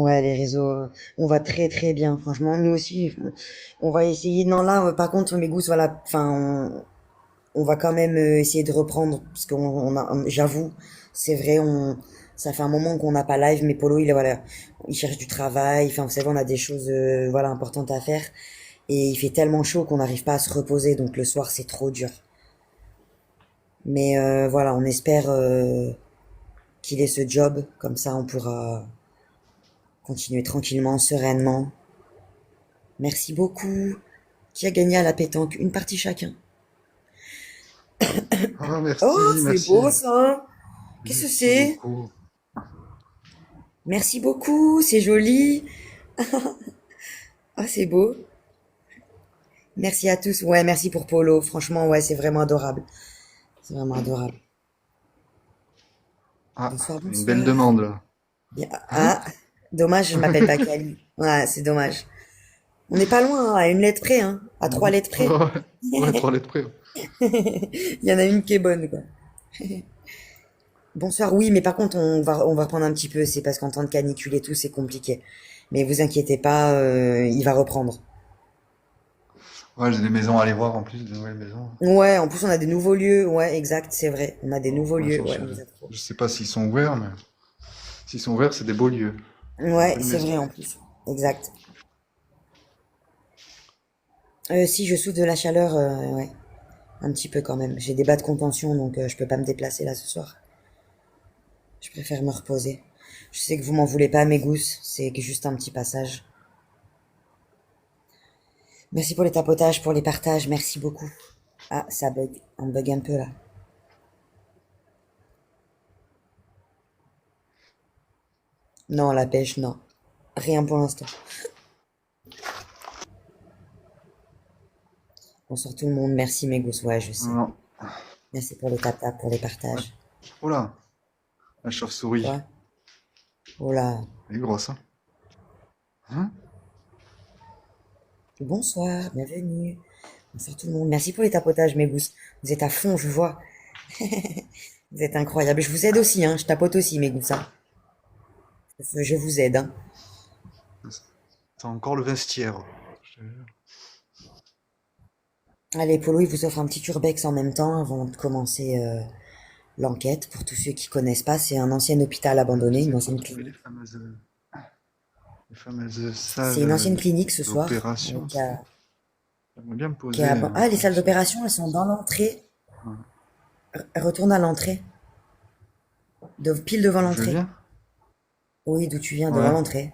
Ouais, les réseaux, on va très très bien. Franchement, nous aussi, on va essayer. Non, là, par contre, mes gousses, voilà, enfin, on va quand même essayer de reprendre, parce j'avoue, c'est vrai, ça fait un moment qu'on n'a pas live, mais Polo, voilà, il cherche du travail. Enfin, vous savez, on a des choses, voilà, importantes à faire, et il fait tellement chaud qu'on n'arrive pas à se reposer, donc le soir, c'est trop dur. Mais voilà, on espère qu'il ait ce job, comme ça, on pourra continuer tranquillement, sereinement. Merci beaucoup. Qui a gagné à la pétanque? Une partie chacun. Ah, Oh, merci, c'est merci. beau ça. Qu'est-ce que Merci c'est? beaucoup. Merci beaucoup, c'est joli. Ah, c'est beau. Merci à tous. Ouais, merci pour Polo. Franchement, ouais, c'est vraiment adorable. C'est vraiment adorable. Ah, Bonsoir, une belle bonsoir. demande, là. Bien. Hein? Ah, dommage, je m'appelle pas Kali. Ouais, c'est dommage. On n'est pas loin, hein, à une lettre près, hein. À trois Mhm. lettres près. Ouais, ouais, 3 lettres près. Il y en a une qui est bonne, quoi. Bonsoir, oui, mais par contre, on va reprendre un petit peu. C'est parce qu'en temps de canicule et tout, c'est compliqué. Mais vous inquiétez pas, il va reprendre. Ouais, j'ai des maisons à aller voir en plus, des nouvelles maisons. Ouais, en plus, on a des nouveaux lieux. Ouais, exact, c'est vrai. On a des nouveaux Ouais, lieux. Ouais, on les a trop. je sais pas s'ils sont ouverts, mais s'ils sont ouverts, c'est des beaux lieux. Des Ouais, belles c'est maisons. vrai en plus. Exact. Si je souffre de la chaleur, ouais, un petit peu quand même. J'ai des bas de contention, donc je peux pas me déplacer là ce soir. Je préfère me reposer. Je sais que vous m'en voulez pas, mes gousses. C'est que juste un petit passage. Merci pour les tapotages, pour les partages. Merci beaucoup. Ah, ça bug. On bug un peu là. Non, la pêche, non. Rien pour l'instant. Bonsoir tout le monde. Merci mes gousses. Ouais, je sais. Non. Merci pour les tap pour les Ouais. partages. Oh là, la chauve-souris. Quoi? Oh là. Elle est grosse, hein? Hein? Bonsoir, bienvenue. Bonsoir tout le monde. Merci pour les tapotages, mes gousses. Vous êtes à fond, je vois. Vous êtes incroyables. Je vous aide aussi, hein. Je tapote aussi, mes gousses, hein. Je vous aide, hein. C'est encore le vestiaire. Je te jure. Allez, Polo, il vous offre un petit urbex en même temps avant de commencer l'enquête. Pour tous ceux qui connaissent pas, c'est un ancien hôpital abandonné, une J'essaie de ancienne retrouver clinique. les fameuses C'est salles une ancienne clinique ce soir. d'opération. J'aimerais bien me poser Ah, les un salles petit. d'opération, elles sont dans l'entrée. Ouais. Retourne à l'entrée. Pile devant D'où je l'entrée. viens? Oui, d'où tu viens, devant Ouais. l'entrée.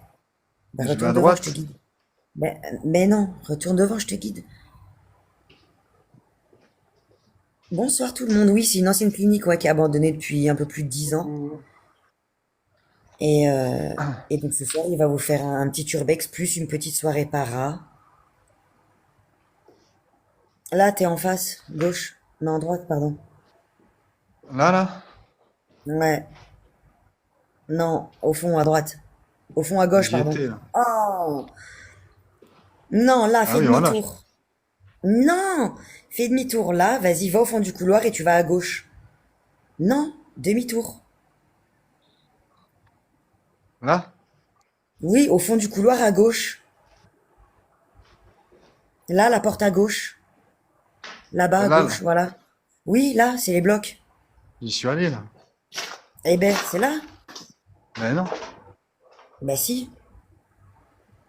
Bah, Et je vais retourne à devant, je te droite? guide. Mais non, retourne devant, je te guide. Bonsoir tout le monde. Oui, c'est une ancienne clinique ouais, qui est abandonnée depuis un peu plus de 10 ans. Coucou. Et, euh, et donc ce soir, il va vous faire un petit urbex plus une petite soirée para. Là, t'es en face, gauche. Non, droite, pardon. Là, là? Ouais. Non, au fond, à droite. Au fond, à gauche, J'y pardon. étais, là. Oh! Non, là, Ah fais oui, voilà. demi-tour. Non! Fais demi-tour là, vas-y, va au fond du couloir et tu vas à gauche. Non, demi-tour. Là? Oui, au fond du couloir à gauche. Là, la porte à gauche. Là-bas à Celle-là, gauche, là. voilà. Oui, là, c'est les blocs. J'y suis allé, là. Eh ben, c'est là. Mais non. Ben si.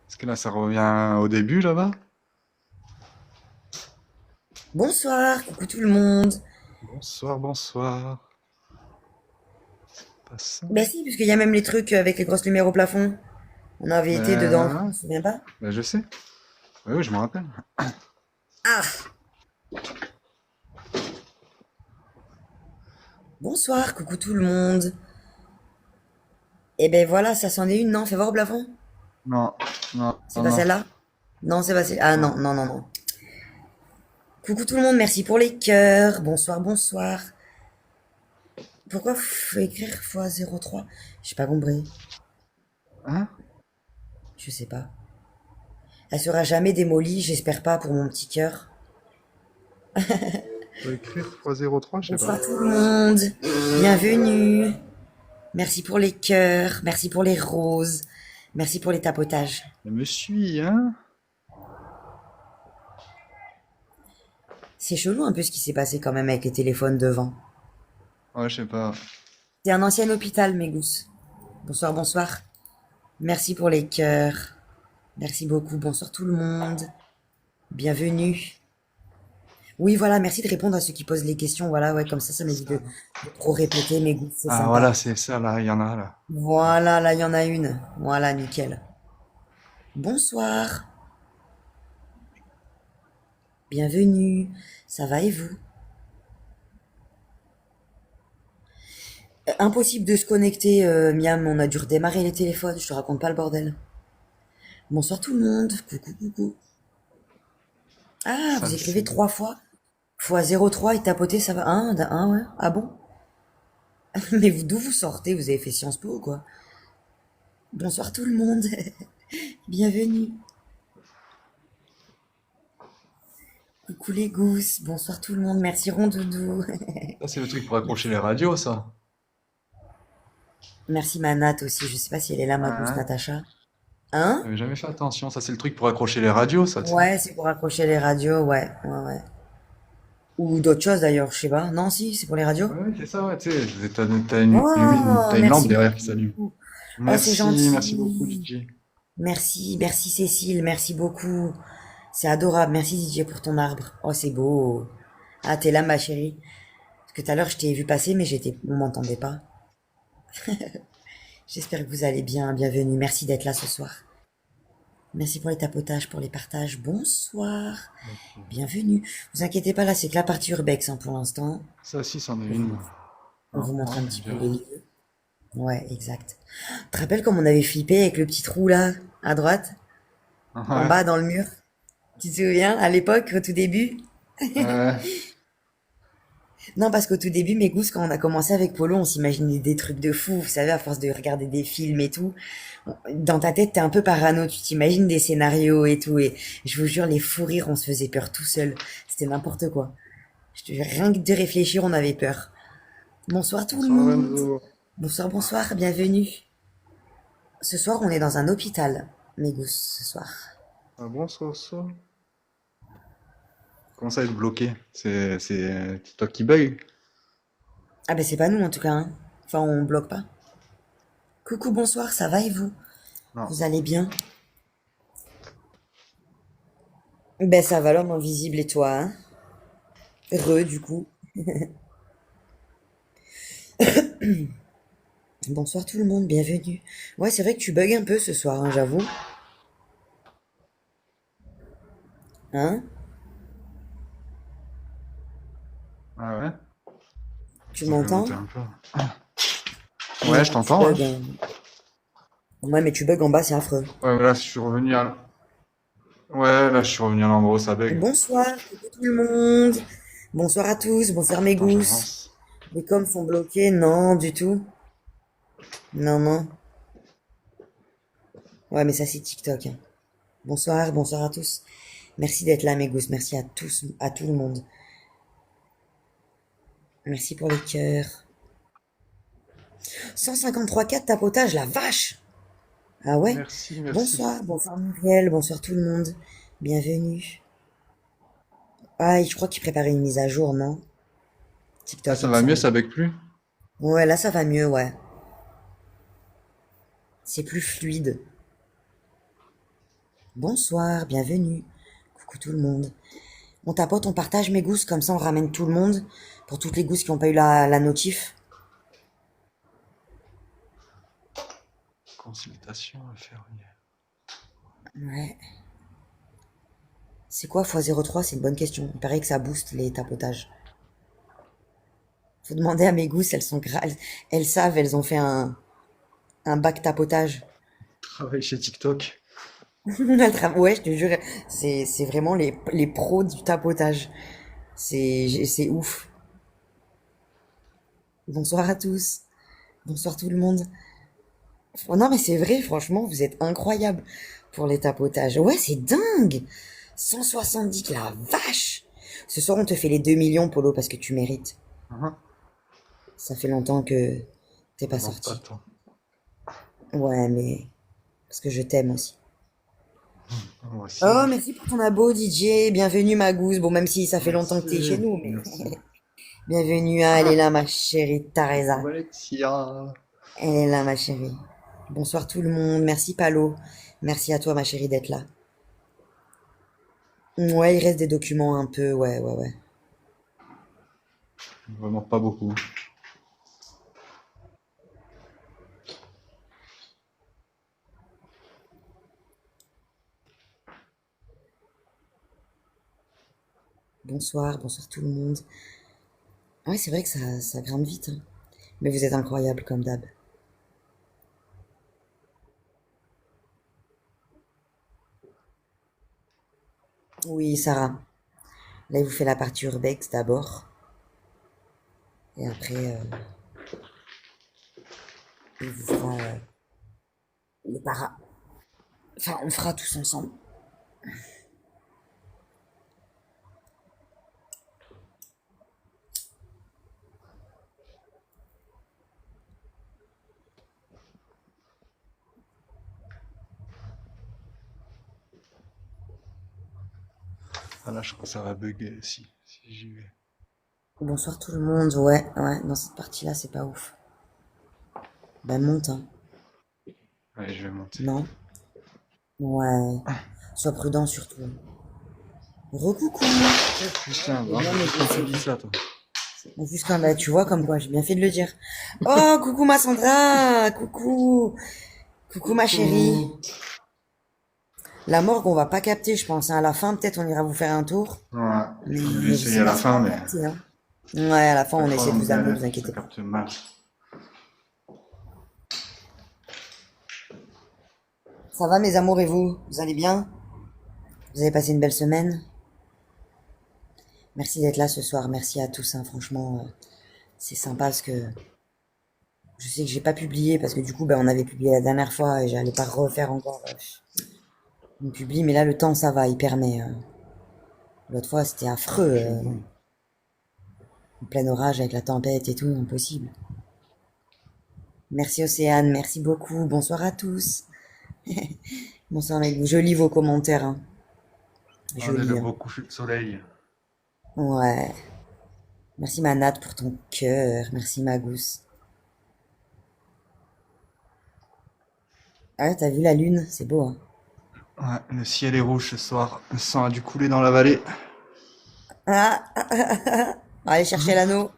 Parce que là, ça revient au début, là-bas. Bonsoir, coucou tout le monde. Bonsoir, bonsoir. Passant. Ben si, puisqu'il y a même les trucs avec les grosses lumières au plafond. On avait été dedans, Ben, on se souvient pas? ben, je sais. Oui, oui, je me rappelle. Ah! Bonsoir, coucou tout le monde. Eh ben voilà, ça c'en est une, non? Fais voir au plafond. Non, non, C'est non, pas non. celle-là? Non, c'est pas celle. Ah non, Non. non, non, non. Coucou tout le monde, merci pour les cœurs. Bonsoir, bonsoir. Pourquoi faut écrire x03? J'ai pas compris. Hein? Je sais pas. Elle sera jamais démolie, j'espère pas pour mon petit cœur. Faut écrire x03, je sais pas. Bonsoir tout le monde. Bienvenue. Merci pour les cœurs, merci pour les roses, Merci pour les tapotages. Elle me suit, hein? C'est chelou un peu ce qui s'est passé quand même avec les téléphones devant. Ouais, je sais pas. C'est un ancien hôpital, mes gousses. Bonsoir, bonsoir. Merci pour les cœurs. Merci beaucoup. Bonsoir tout le monde. Bienvenue. Oui, voilà, merci de répondre à ceux qui posent les questions. Voilà, ouais, comme ça m'évite Ça. de trop répéter mes goûts, c'est Ah, voilà, sympa. c'est ça, là, il y en a, là. Voilà, là, il y en a une. Voilà, nickel. Bonsoir. Bienvenue. Ça va et vous? Impossible de se connecter, Miam. On a dû redémarrer les téléphones. Je te raconte pas le bordel. Bonsoir tout le monde. Coucou, coucou. Ah, Ça, vous écrivez c'est... 3 fois? Fois 03 et tapoter, ça va? Ouais. Ah bon? Mais d'où vous sortez? Vous avez fait Sciences Po ou quoi? Bonsoir tout le monde. Bienvenue. Coucou les gousses, bonsoir tout le monde, merci Rondoudou. Ça, c'est le truc pour accrocher les radios, ça. Merci Manat aussi, je sais pas si elle est là ma Ah, gousse hein. Natacha. Hein? J'avais jamais fait attention. Ça, c'est le truc pour accrocher les radios, ça, tu sais. Ouais, c'est pour accrocher les radios, ouais. Ou d'autres choses d'ailleurs, je sais pas. Non, si, c'est pour les radios? Ouais, c'est ça, ouais, tu sais. Oh, T'as une lampe merci derrière qui s'allume. beaucoup. Oh, c'est Merci beaucoup, gentil. DJ. Merci Cécile, merci beaucoup. C'est adorable, merci DJ pour ton arbre. Oh, c'est beau. Ah, t'es là ma chérie. Parce que tout à l'heure je t'ai vu passer, mais on m'entendait pas. J'espère que vous allez bien, bienvenue. Merci d'être là ce soir. Merci pour les tapotages, pour les partages. Bonsoir. Ok. Bienvenue. Vous inquiétez pas, là, c'est que la partie urbex pour l'instant. Ça aussi, c'en est On vous, une. on Non, vous montre ouais, un on petit peu les dirait. lieux. Ouais, exact. Tu te rappelles comme on avait flippé avec le petit trou là, à droite, en Ouais. bas dans le mur? Tu te souviens, à l'époque, au tout début? Ouais. Non, parce qu'au tout début, mes gousses, quand on a commencé avec Polo, on s'imaginait des trucs de fou, vous savez, à force de regarder des films et tout. Dans ta tête, t'es un peu parano, tu t'imagines des scénarios et tout, et je vous jure, les fous rires, on se faisait peur tout seul. C'était n'importe quoi. Je te jure, rien que de réfléchir, on avait peur. Bonsoir tout le Bonsoir, monde. Lorenzo. Bonsoir, bonsoir, bienvenue. Ce soir, on est dans un hôpital, mes gousses, ce soir. Ah bon, ça? Comment ça être bloqué? C'est TikTok qui bug? Ah ben c'est pas nous en tout cas, hein. Enfin, on bloque pas. Coucou, bonsoir, ça va et vous? Non. Vous allez bien? Ben ça va l'homme invisible et toi, hein? Du coup. Bonsoir tout le monde, bienvenue. Ouais, c'est vrai que tu bugs un peu ce soir, hein, j'avoue. Hein? Ah ouais? Tu Ça fait m'entends? monter un peu. Ouais, je Non, tu t'entends, ouais. bugs. Ouais, mais tu bugs en bas, c'est affreux. Ouais, mais là, je suis revenu à... Ouais, là, je suis revenu à l'endroit où ça bug. Bonsoir, coucou tout le monde. Bonsoir à tous, bonsoir mes Attends, gousses. j'avance. Les coms sont bloqués? Non, du tout. Non, non. Ouais, mais ça c'est TikTok, hein. Bonsoir, bonsoir à tous. Merci d'être là, mes gousses. Merci à tous, à tout le monde. Merci pour les cœurs. 153 tapotage, la vache! Ah ouais? Merci. Bonsoir Muriel, bonsoir tout le monde. Bienvenue. Ah, je crois qu'il préparait une mise à jour, non? Là, TikTok, ça il me va mieux, semble. ça bug plus? Ouais, là ça va mieux, ouais. C'est plus fluide. Bonsoir, bienvenue. Coucou tout le monde. On tapote, on partage mes gousses, comme ça on ramène tout le monde. Pour toutes les gousses qui n'ont pas eu la notif. Consultation inférieure. Ouais. C'est quoi x03? C'est une bonne question. Il paraît que ça booste les tapotages. Faut demander à mes gousses, elles sont elles savent, elles ont fait un bac tapotage. Travail chez TikTok. Ouais, je te jure, c'est vraiment les pros du tapotage. C'est ouf. Bonsoir à tous. Bonsoir tout le monde. Oh non, mais c'est vrai, franchement, vous êtes incroyables pour les tapotages. Ouais, c'est dingue. 170, la vache. Ce soir, on te fait les 2 millions, Polo, parce que tu mérites. Uhum. Ça fait longtemps que t'es pas J'avance pas sorti. tant. Ouais, mais parce que je t'aime aussi. Moi aussi. Oh, merci pour ton abo, DJ. Bienvenue, ma gousse. Bon, même si ça fait longtemps que t'es chez Merci. nous, mais Merci. bienvenue. Ah, elle est là, ma chérie Teresa. Valencia. Elle est là, ma chérie. Bonsoir tout le monde. Merci, Palo. Merci à toi, ma chérie, d'être là. Ouais, il reste des documents un peu. Ouais, ouais, ouais. Vraiment pas beaucoup. Bonsoir, bonsoir tout le monde. Ouais, c'est vrai que ça grimpe vite, hein. Mais vous êtes incroyables, comme d'hab. Oui, Sarah. Là, il vous fait la partie urbex d'abord. Et après, il vous fera les paras. Enfin, on fera tous ensemble. Ah là, je crois que ça va bugger si j'y vais. Bonsoir tout le monde. Ouais, ouais. Dans cette partie-là, c'est pas ouf. Ben, monte, hein. Allez, je vais monter. Non? Ouais. Sois prudent surtout. Recoucou. Eh putain, J'ai vraiment, bien juste quand tu négocié. dis ça, toi. Augustin, bah, tu vois comme quoi, j'ai bien fait de le dire. Oh, coucou ma Sandra. Coucou. Coucou ma chérie. Coucou. La morgue, on va pas capter, je pense, hein. À la fin, peut-être, on ira vous faire un tour. Ouais, je vais Mais je essayer sais à pas la si on fin, va mais capter, hein. Ouais, à la fin, chaque on fois essaie on de vous amener, vous galère, ça inquiétez pas. capte mal. Ça va, mes amours, et vous? Vous allez bien? Vous avez passé une belle semaine? Merci d'être là ce soir. Merci à tous, hein. Franchement, c'est sympa parce que je sais que j'ai pas publié parce que du coup, ben, on avait publié la dernière fois et j'allais pas refaire encore une publi, mais là, le temps, ça va, il permet. L'autre fois, c'était affreux, Je vois. en plein orage avec la tempête et tout, impossible. Merci Océane, merci beaucoup. Bonsoir à tous. Bonsoir avec vous. Je lis vos commentaires, hein. Je Regardez le lis, hein. beau coucher de soleil. Ouais. Merci Manat pour ton cœur. Merci Magousse. Ah, t'as vu la lune? C'est beau, hein. Ouais, le ciel est rouge ce soir. Le sang a dû couler dans la vallée. Ah, allez chercher l'anneau.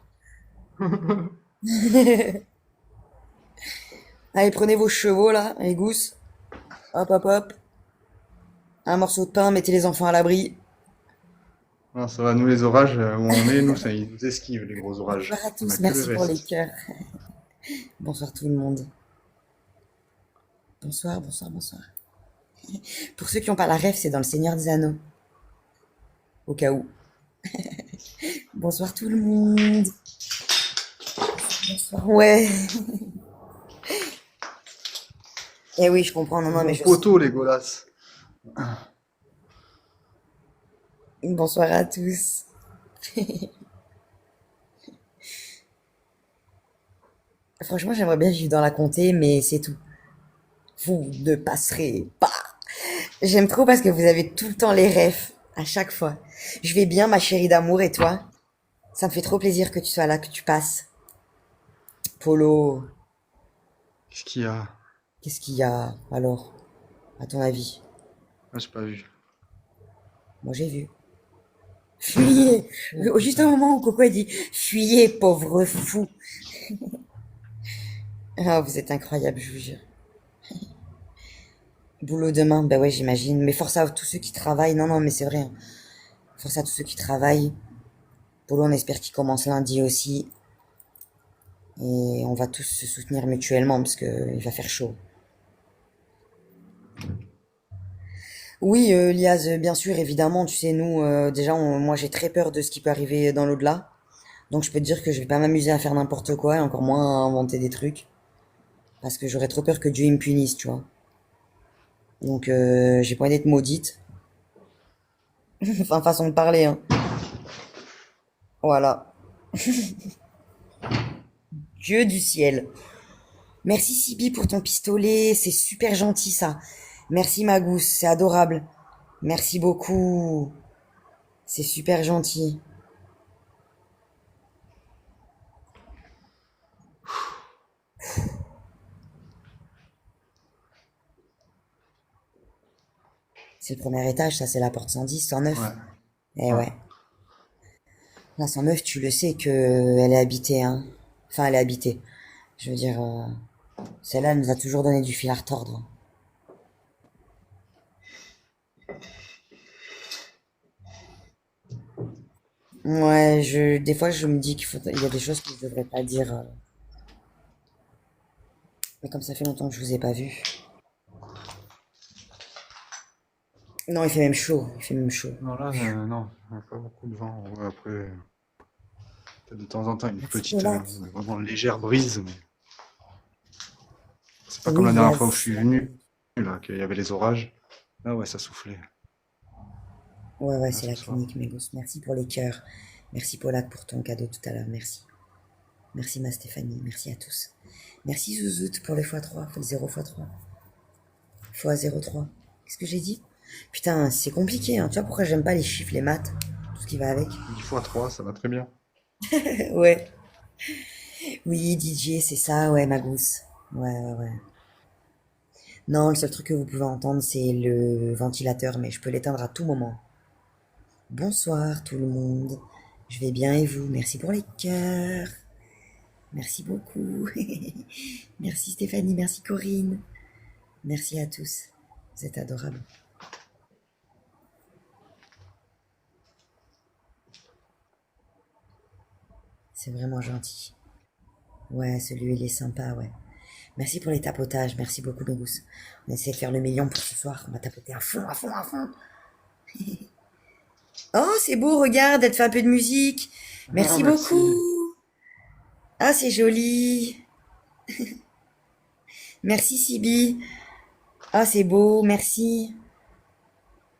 Allez, prenez vos chevaux là, les gousses. Hop, hop, hop. Un morceau de pain, mettez les enfants à l'abri. Non, ça va, nous les orages, où on est, nous, ça, ils nous esquivent, les gros orages. Bonsoir à On a tous, que le merci pour les reste. cœurs. Bonsoir tout le monde. Bonsoir, bonsoir, bonsoir. Pour ceux qui n'ont pas la ref, c'est dans le Seigneur des Anneaux. Au cas où. Bonsoir tout le monde. Bonsoir. Ouais. Eh oui, je comprends. Non, non, mais Mon je sais. poteau, les golasses. Bonsoir à tous. Franchement, j'aimerais bien vivre dans la comté, mais c'est tout. Vous ne passerez pas. J'aime trop parce que vous avez tout le temps les refs, à chaque fois. Je vais bien, ma chérie d'amour, et toi? Ça me fait trop plaisir que tu sois là, que tu passes. Polo, Qu'est-ce qu'il y a? qu'est-ce qu'il y a alors, à ton avis? Ah, j'ai pas vu. Moi, j'ai vu. Fuyez! Oh Juste un putain. moment où Coco a dit fuyez, pauvre fou. Ah, vous êtes incroyable, je vous jure. Boulot demain, bah ouais, j'imagine. Mais force à tous ceux qui travaillent. Non, non, mais c'est vrai, hein. Force à tous ceux qui travaillent. Polo, on espère qu'il commence lundi aussi. Et on va tous se soutenir mutuellement parce que il va faire chaud. Oui, Liaz, bien sûr, évidemment, tu sais, nous, déjà, moi, j'ai très peur de ce qui peut arriver dans l'au-delà. Donc, je peux te dire que je vais pas m'amuser à faire n'importe quoi, et encore moins à inventer des trucs. Parce que j'aurais trop peur que Dieu il me punisse, tu vois. Donc, j'ai pas envie d'être maudite. Enfin, façon de parler, hein. Voilà. Dieu du ciel. Merci Sibi pour ton pistolet, c'est super gentil ça. Merci Magousse, c'est adorable. Merci beaucoup, c'est super gentil. C'est le premier étage, ça c'est la porte 110, 109. Ouais, Eh ouais. ouais. La 109, tu le sais que elle est habitée, hein. Enfin, elle est habitée. Je veux dire, celle-là elle nous a toujours donné du fil à retordre. Ouais, des fois je me dis il y a des choses que je devrais pas dire. Mais comme ça fait longtemps que je vous ai pas vu. Non, il fait même chaud, il fait même chaud. Non, là, non, il n'y a pas beaucoup de vent. Ouais, après, peut-être de temps en temps, une Merci petite, Polak. vraiment légère brise, mais c'est pas comme la Oui, dernière fois où je suis venu, là, qu'il y avait les orages. Là, ouais, ça soufflait. ouais, ouais, Là, c'est ce la soir. clinique Mégos. Merci pour les cœurs. Merci Polak pour ton cadeau tout à l'heure, merci. Merci ma Stéphanie, merci à tous. Merci Zouzout pour le x3, le 0x3. Fois 0,3. Qu'est-ce que j'ai dit? Putain, c'est compliqué, hein. Tu vois pourquoi j'aime pas les chiffres, les maths, tout ce qui va avec? 10 fois 3, ça va très bien. Ouais. Oui, DJ, c'est ça, ouais, ma gousse. Ouais, ouais, ouais. Non, le seul truc que vous pouvez entendre, c'est le ventilateur, mais je peux l'éteindre à tout moment. Bonsoir tout le monde. Je vais bien et vous? Merci pour les cœurs. Merci beaucoup. Merci Stéphanie, merci Corinne. Merci à tous. Vous êtes adorables. C'est vraiment gentil. Ouais, celui il est sympa, ouais. Merci pour les tapotages, merci beaucoup Bégus. On essaie de faire le million pour ce soir, on va tapoter à fond, à fond, à fond. Oh, c'est beau, regarde, elle te fait un peu de musique. Ah, Merci beaucoup. merci. Ah, c'est joli. Merci Sibi. Ah, c'est beau, merci.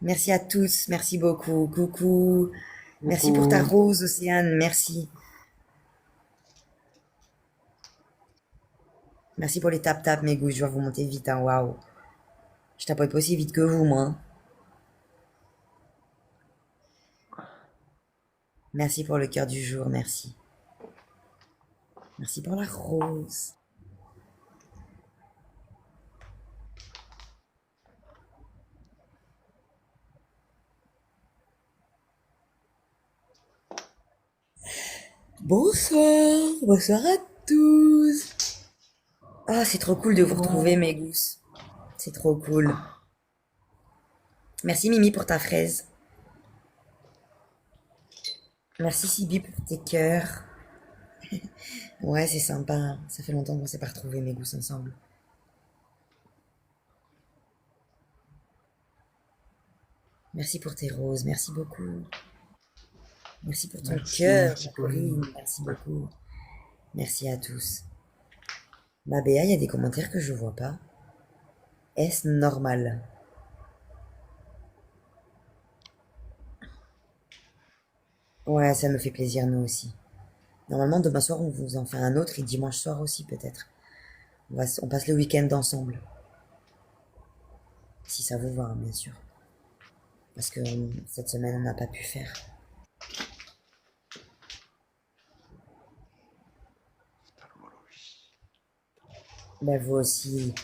Merci à tous, merci beaucoup. Coucou. Merci pour ta Coucou. rose, Océane, merci. Merci pour les tap-tap, mes goûts, je dois vous monter vite, hein, waouh. Je tapote pas aussi vite que vous, moi, hein. Merci pour le cœur du jour, merci. Merci pour la rose. Bonsoir, bonsoir à tous. Ah, c'est trop cool de vous retrouver, mes gousses. C'est trop cool. Merci Mimi pour ta fraise. Merci Sibi pour tes cœurs. Ouais, c'est sympa. Ça fait longtemps qu'on s'est pas retrouvés, mes gousses, ensemble. Merci pour tes roses, merci beaucoup. Merci pour ton Merci, cœur, merci ma Pauline. Corinne. Merci beaucoup. Merci à tous. Ma Béa, il y a des commentaires que je vois pas. Est-ce normal? Ouais, ça me fait plaisir, nous aussi. Normalement, demain soir, on vous en fait un autre et dimanche soir aussi, peut-être. On passe le week-end ensemble. Si ça vous va, hein, bien sûr. Parce que cette semaine, on n'a pas pu faire. Bah, vous aussi.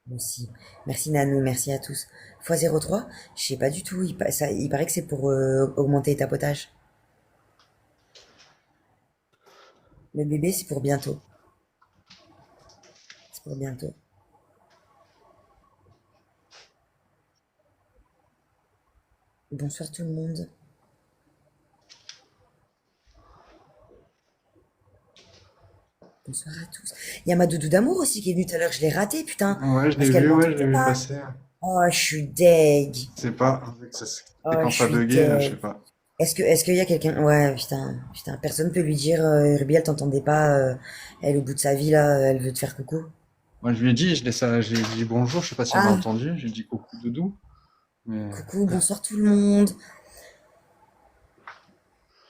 Vous aussi. Merci Nanou, merci à tous. x03, je sais pas du tout. Il paraît que c'est pour augmenter les tapotages. Le bébé, c'est pour bientôt. C'est pour bientôt. Bonsoir tout le monde. Bonsoir à tous. Il y a ma doudou d'amour aussi qui est venue tout à l'heure. Je l'ai raté, putain. Ouais, Parce qu'elle ouais, je m'entendait l'ai vu pas. passer. Oh, je suis deg. C'est pas, c'est Oh, quand je ça suis buguait, je sais deg. pas. Est-ce qu'il y a quelqu'un... Ouais, putain, putain, personne peut lui dire, Ruby, elle t'entendait pas, elle, au bout de sa vie, là, elle veut te faire coucou. Moi, je lui ai dit, j'ai dit bonjour, je sais pas si elle m'a Ah, entendu, j'ai dit coucou doudou, mais coucou, bonsoir tout le monde.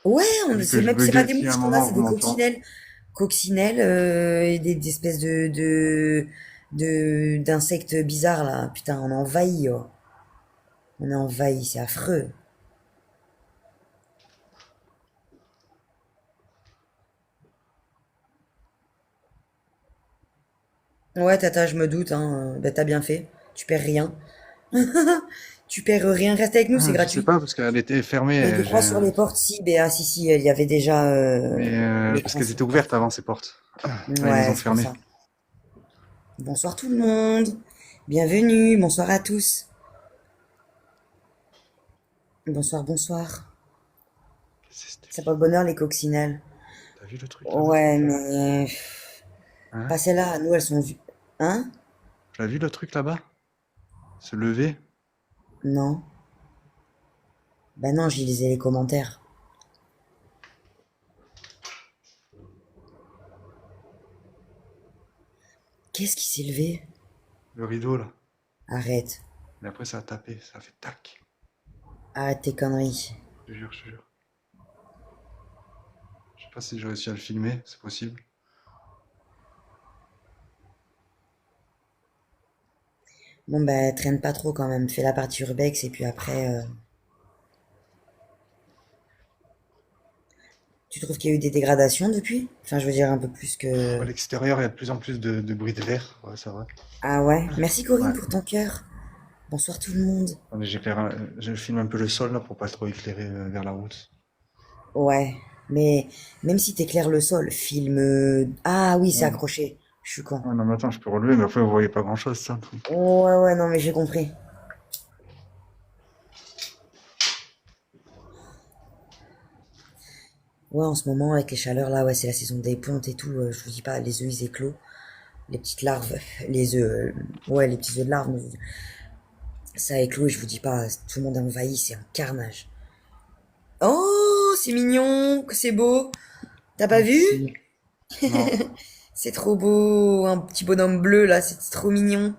Ouais, vu que c'est je même, c'est pas buguais des si à un mouches qu'on a, moment c'est vous des m'entendez. coccinelles. Coccinelle et des espèces d'insectes bizarres là. Putain, on est envahi, oh. On est envahi, c'est affreux. Ouais, tata, je me doute, hein. Bah, t'as bien fait. Tu perds rien. Tu perds rien. Reste avec nous, c'est Ah, je sais gratuit. pas, parce qu'elle était fermée. Je crois sur les portes, si. Ah, si, si, il y avait déjà Mais parce l'écran qu'elles sur étaient les ouvertes portes. avant ces portes. Là, ils les Ouais, ont c'est pour fermées. ça. Bonsoir tout le monde. Bienvenue. Bonsoir à tous. Bonsoir, bonsoir. C'est cette Ça fille. porte bonheur, les coccinelles. T'as vu le truc là-bas? Ouais, mais Hein? pas celles-là. Nous, elles sont vues. Hein? T'as vu le truc là-bas? Se lever? Non. Bah non, j'ai lisé les commentaires. Qu'est-ce qui s'est levé? Le rideau là. Arrête. Et après, ça a tapé. Ça a fait tac. Arrête tes conneries. Je te jure, je te jure. Je sais pas si j'ai réussi à le filmer. C'est possible. Bon, bah, traîne pas trop quand même. Fais la partie urbex et puis après, tu trouves qu'il y a eu des dégradations depuis? Enfin, je veux dire un peu plus À que... l'extérieur, il y a de plus en plus de bruit de verre. Ouais, c'est vrai. Ah ouais? Merci Corinne Ouais. pour ton cœur. Bonsoir tout le monde. Attendez, je filme un peu le sol là pour pas trop éclairer vers la route. Ouais, mais même si t'éclaires le sol, filme... Ah oui, c'est Ouais. accroché. Je suis con. Ouais, non, mais attends, je peux relever, mais après, vous voyez pas grand-chose, ça, le truc. Ouais, ouais, non, mais j'ai compris. Ouais, en ce moment, avec les chaleurs, là, ouais, c'est la saison des pontes et tout. Je vous dis pas, les œufs, ils éclosent. Les petites larves, les œufs... ouais, les petits œufs de larves, ça éclose, je vous dis pas, tout le monde est envahi, c'est un carnage. Oh, c'est mignon, que c'est beau. T'as pas vu? Merci. Non. C'est trop beau, un petit bonhomme bleu là, c'est trop mignon.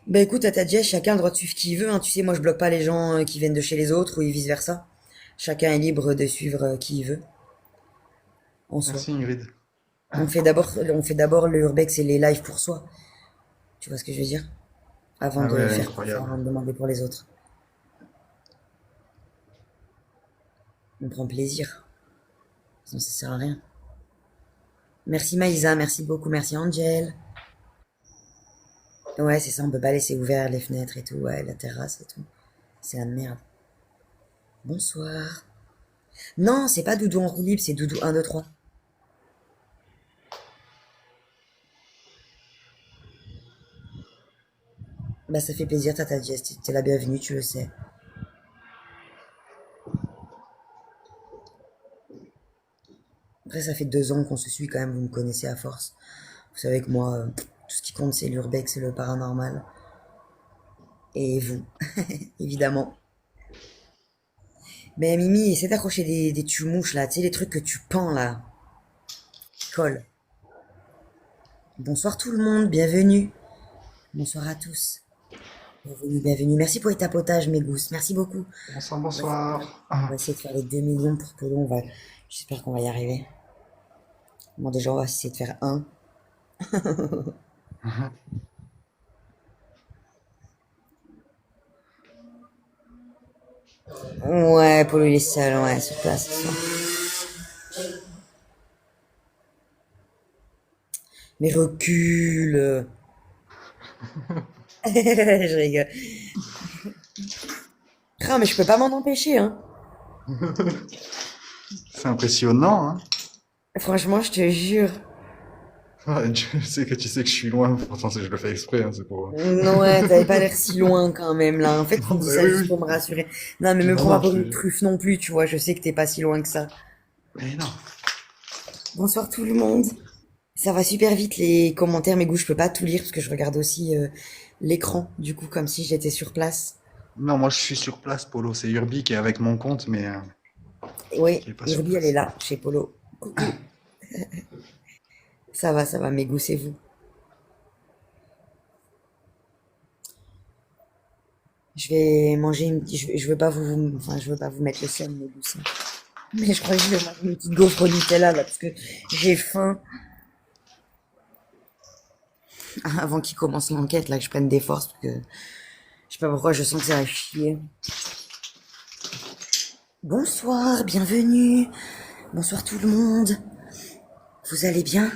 Bah écoute, à ta dièse, chacun a le droit de suivre qui il veut, hein. Tu sais, moi je bloque pas les gens qui viennent de chez les autres ou vice versa. Chacun est libre de suivre qui il veut, en soi. Merci, Ingrid. On fait d'abord le urbex et les lives pour soi. Tu vois ce que je veux dire? Avant Ah de ouais, faire pour faire, incroyable. avant de demander pour les autres. On prend plaisir. Sinon ça sert à rien. Merci Maïsa, merci beaucoup, merci Angel. Ouais, c'est ça, on peut pas laisser ouvert les fenêtres et tout, ouais, la terrasse et tout. C'est la merde. Bonsoir. Non, c'est pas Doudou en roue libre, c'est Doudou 1, 2, 3. Bah ça fait plaisir, Tata Jess, t'es la bienvenue, tu le sais. Après, ça fait 2 ans qu'on se suit quand même, vous me connaissez à force. Vous savez que moi, tout ce qui compte, c'est l'urbex, c'est le paranormal. Et vous, évidemment. Mais Mimi, essaie d'accrocher des tue-mouches là, tu sais, les trucs que tu pends là, qui collent. Bonsoir tout le monde, bienvenue. Bonsoir à tous. Bienvenue, bienvenue. Merci pour les tapotages, mes gousses. Merci beaucoup. Bonsoir, On va, bonsoir. on va essayer de faire les 2 millions pour Polo. J'espère qu'on va y arriver. Bon, déjà, on va essayer de faire un. Ouais, Polo, il est seul, ouais, sur place ce soir. Mais recule. Je rigole. Ah, mais je peux pas m'en empêcher, hein. C'est impressionnant, hein? Franchement, je te jure. Ouais, tu sais que je suis loin, pourtant je le fais exprès, hein, c'est pour... Ouais, t'avais pas l'air si loin quand même, là. En fait, tu Non, me dis mais ça oui, juste oui. pour me rassurer. Non, mais me Non, prends pas non, pour je une te... truffe non plus, tu vois. Je sais que t'es pas si loin que ça. Mais non. Bonsoir tout le monde. Ça va super vite les commentaires, mais goûts, je peux pas tout lire parce que je regarde aussi l'écran, du coup, comme si j'étais sur place. Non, moi je suis sur place, Polo. C'est Urbi qui est avec mon compte, mais Et oui, qui est pas sur Urbi, elle est place. là, chez Polo. Coucou. Ça va, mes goûts, c'est vous. Je vais manger je veux pas vous, enfin, je veux pas vous mettre le seum, mes goûts. Mais je crois que je vais manger une petite gaufre au Nutella là parce que j'ai faim. Avant qu'il commence l'enquête là, que je prenne des forces parce que je sais pas pourquoi je sens que ça va chier. Bonsoir, bienvenue. Bonsoir tout le monde. Vous allez bien?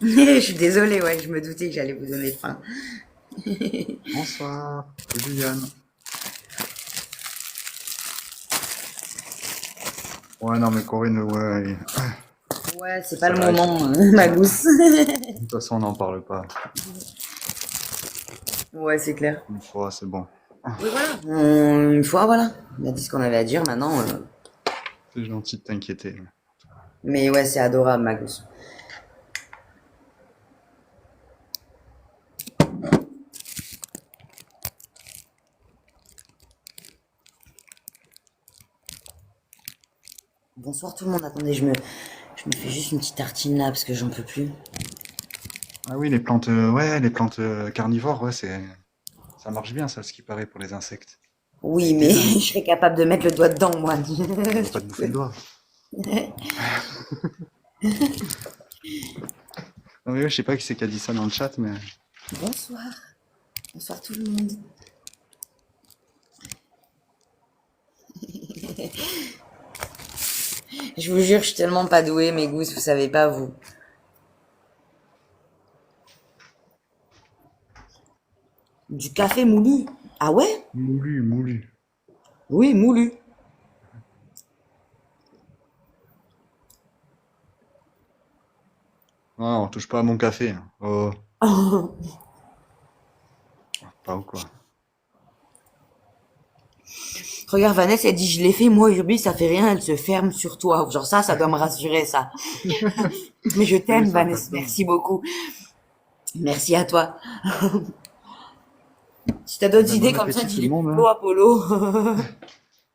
Je suis désolée, ouais, je me doutais que j'allais vous donner faim. Bonsoir, c'est Juliane. Ouais, non, mais Corinne, ouais, Ouais, c'est pas ça le va. moment, ma gousse. De toute façon, on n'en parle pas. Ouais, c'est clair. Une fois, c'est bon. Oui, voilà. Une fois, voilà. On a dit ce qu'on avait à dire maintenant. C'est gentil de t'inquiéter. Mais ouais, c'est adorable, ma gousse. Bonsoir tout le monde. Attendez, je me fais juste une petite tartine là parce que j'en peux plus. Ah oui, ouais, les plantes carnivores, ouais, ça marche bien, ça, ce qui paraît pour les insectes. Oui, C'est mais dingue. je serais capable de mettre le doigt dedans, moi. On va pas te bouffer le doigt. Non, mais ouais, je sais pas qui c'est qui a dit ça dans le chat, mais Bonsoir. Bonsoir tout le monde. Je vous jure, je suis tellement pas douée, mes gousses, vous savez pas, vous. Du café moulu. Ah ouais? moulu, moulu. Oui, moulu. Non, on touche pas à mon café, hein. Oh, pas ou quoi. Regarde, Vanessa, elle dit, je l'ai fait, moi, aujourd'hui, ça fait rien, elle se ferme sur toi. Genre ça doit me rassurer, ça. Mais je Oui, t'aime, ça va pas Vanessa, dedans. merci beaucoup. Merci à toi. Si t'as d'autres Ben, idées bon comme ça, appétit tout le dis-les monde, plutôt hein. à Polo.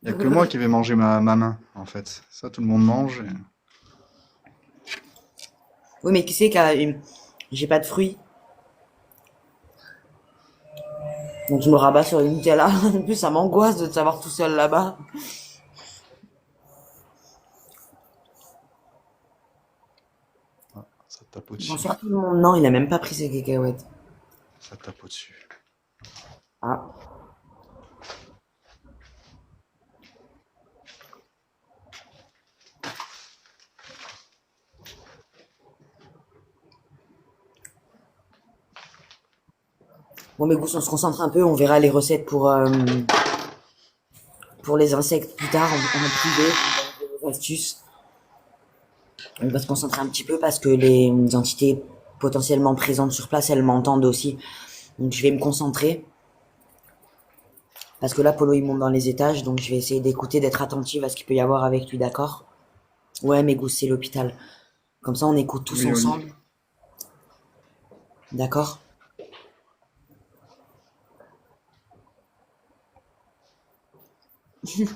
Y a que moi qui vais manger ma main, en fait. Ça, tout le monde mange. Oui, mais qui sait que j'ai pas de fruits. Donc je me rabats sur le Nutella. En plus, ça m'angoisse de te savoir tout seul là-bas. Ah, ça tape au-dessus. Bonsoir tout le monde. Non, il a même pas pris ses cacahuètes. Ça tape au-dessus. Ah. Bon, mais Gousse, on se concentre un peu. On verra les recettes pour les insectes plus tard en privé. On verra des astuces. On va se concentrer un petit peu parce que les entités potentiellement présentes sur place, elles m'entendent aussi. Donc je vais me concentrer. Parce que là, Polo, il monte dans les étages. Donc je vais essayer d'écouter, d'être attentive à ce qu'il peut y avoir avec lui, d'accord? Ouais, mais Gousse, c'est l'hôpital. Comme ça, on écoute tous Oui, oui. ensemble. D'accord?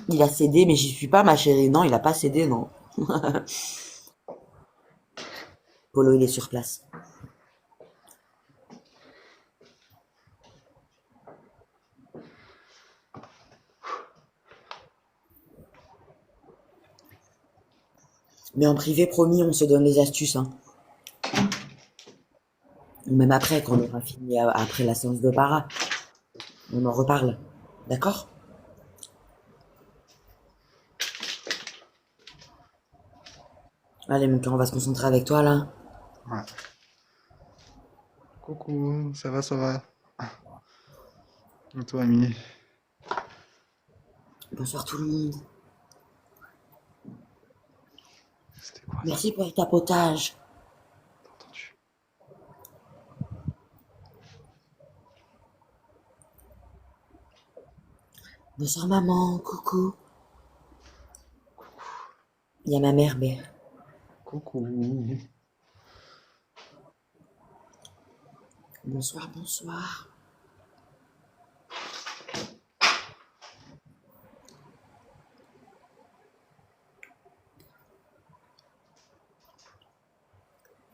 Il a cédé, mais j'y suis pas, ma chérie. Non, il a pas cédé, non. Polo, il est sur place. Mais en privé, promis, on se donne les astuces, hein. Ou même après, quand on aura fini, après la séance de para. On en reparle. D'accord? Allez, mon cœur, on va se concentrer avec toi, là. Ouais. Coucou, ça va, ça va. Et toi, Ami? Bonsoir tout le monde. C'était quoi ça? Merci pour le tapotage. T'as entendu? Bonsoir maman, coucou. Il y a ma mère, mais... Coucou. Bonsoir, bonsoir.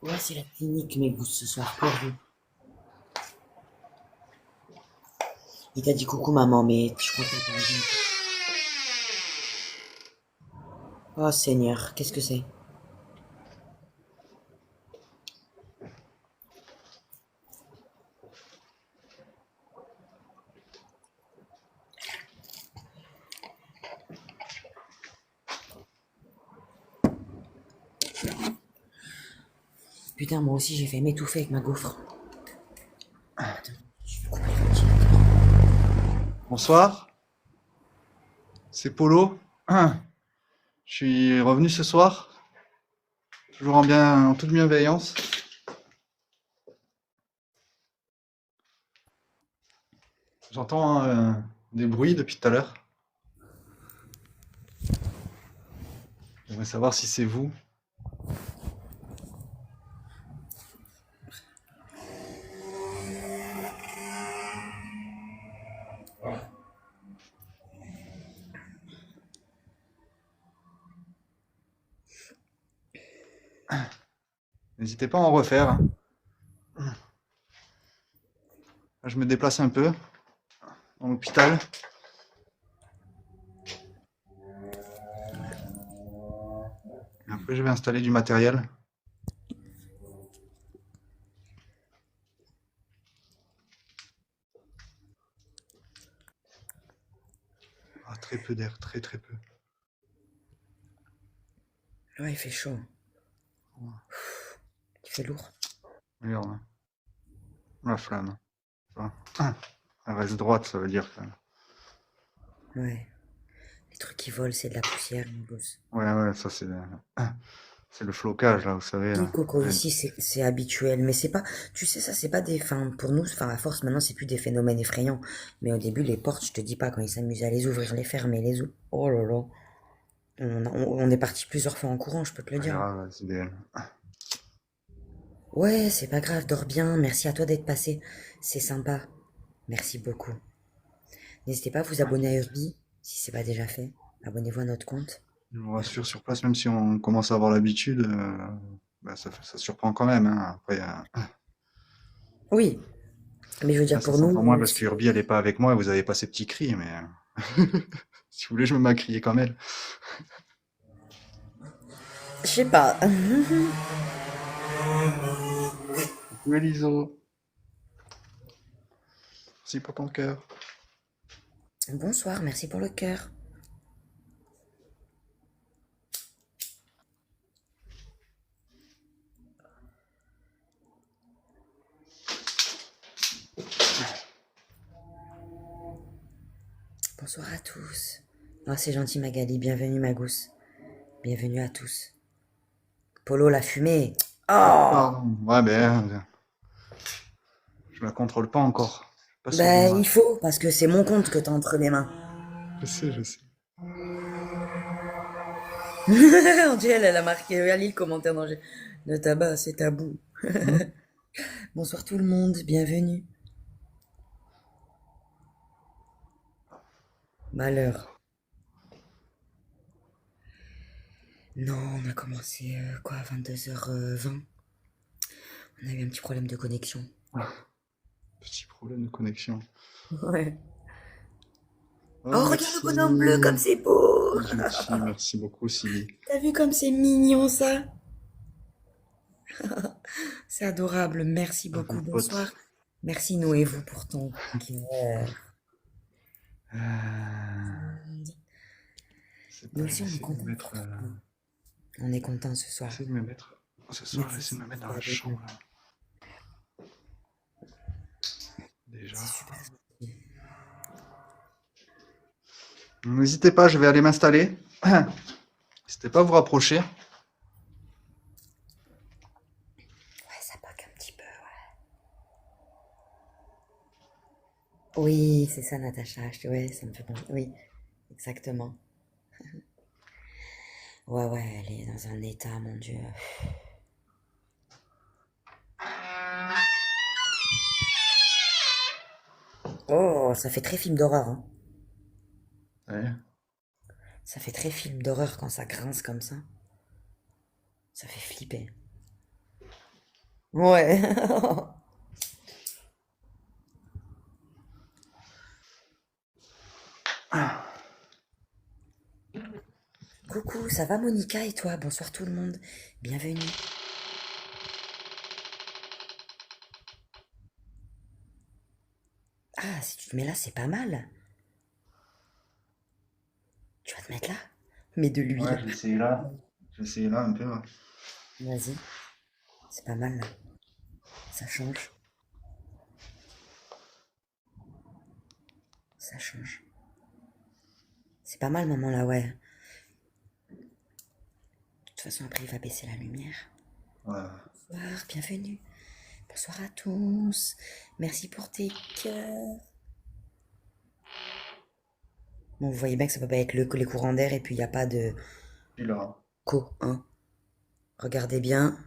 Ouais, c'est la clinique, mes gousses, ce soir, pour vous. Il t'a dit coucou maman, mais je crois que t'as pas raison. Oh Seigneur, qu'est-ce que c'est? Putain, moi aussi j'ai fait m'étouffer avec ma gaufre. Attends, je vais couper le ventilateur. Bonsoir, c'est Polo. Je suis revenu ce soir, toujours en toute bienveillance. J'entends des bruits depuis tout à l'heure. J'aimerais savoir si c'est vous. N'hésitez pas à en refaire, hein. Là, je me déplace un peu dans l'hôpital. Après, je vais installer du matériel. Ah, très peu d'air, très très peu. Ouais, il fait chaud. Il fait lourd. Regarde, hein, la flamme. Ça va. Elle reste droite, ça veut dire que... Ouais. Les trucs qui volent, c'est de la poussière, mon gosse. Ouais, ouais, ça c'est le flocage, là, vous savez, Oui, là. Coco, Ouais. ici c'est habituel, mais c'est pas, tu sais, ça c'est pas des, enfin, pour nous, enfin, à force maintenant c'est plus des phénomènes effrayants, mais au début les portes, je te dis pas, quand ils s'amusent à les ouvrir, les fermer, oh là là, on est parti plusieurs fois en courant, je peux te le Pas dire. grave, ouais, c'est des... Ouais, c'est pas grave, dors bien, merci à toi d'être passé, c'est sympa, merci beaucoup. N'hésitez pas à vous abonner à Urbi, si c'est pas déjà fait, abonnez-vous à notre compte. Je vous rassure, sur place, même si on commence à avoir l'habitude, bah, ça surprend quand même, hein. Après, Oui, mais je veux là, dire ça pour s'entend moins nous, parce que Urbi, elle est pas avec moi et vous avez pas ces petits cris, mais si vous voulez, je me mets à crier comme elle. je sais pas. Coucou Eliso, merci pour ton cœur. Bonsoir, merci pour le cœur. Bonsoir à tous. Ah, c'est gentil Magali, bienvenue ma gousse. Bienvenue à tous. Polo la fumée. Oh. Pardon, ouais, ben, je la contrôle pas encore. Pas sur Ben moi. il faut, parce que c'est mon compte que t'as entre les mains. Je sais, je sais. On dirait elle a marqué, regardez le commentaire danger. Le tabac, c'est tabou. Hmm. Bonsoir tout le monde, bienvenue. Malheur. Non, on a commencé quoi, à 22h20. On a eu un petit problème de connexion. Ah, petit problème de connexion. Ouais. Oh, Oh, regarde le merci. bonhomme bleu comme c'est beau. C'est gentil, merci beaucoup, Sylvie. T'as vu comme c'est mignon ça? C'est adorable, merci À vous, beaucoup, bonsoir. pote. Merci Noé, vous pour ton cœur. C'est Nous pas, je aussi, vais on est essayer de me contents mettre, pour toi. On est contents ce soir. essayer de me mettre, ce soir, je vais Merci essayer de me mettre dans la avec nous. chambre, là, déjà. C'est super. N'hésitez pas, je vais aller m'installer. N'hésitez pas à vous rapprocher. Ouais, ça bug un petit peu, ouais. Oui, c'est ça, Natacha. Ouais, ça me fait penser. Oui, exactement. Ouais, ouais, elle est dans un état, mon Dieu. Oh, ça fait très film d'horreur, hein. Ouais. Ça fait très film d'horreur quand ça grince comme ça. Ça fait flipper. Ouais. coucou, ça va Monica et toi? Bonsoir tout le monde. Bienvenue. Ah, si tu te mets là, c'est pas mal. Tu vas te mettre là? Mets de Ouais, l'huile. je vais essayer là. Je vais essayer là un peu. Ouais. Vas-y, c'est pas mal là. Ça change. Ça change. C'est pas mal, maman, là, ouais. De toute façon, après, il va baisser la lumière. Ouais. Bonsoir, bienvenue. Bonsoir à tous. Merci pour tes cœurs. Bon, vous voyez bien que ça peut pas être les courants d'air et puis il n'y a pas de Puis là. hein. Regardez bien.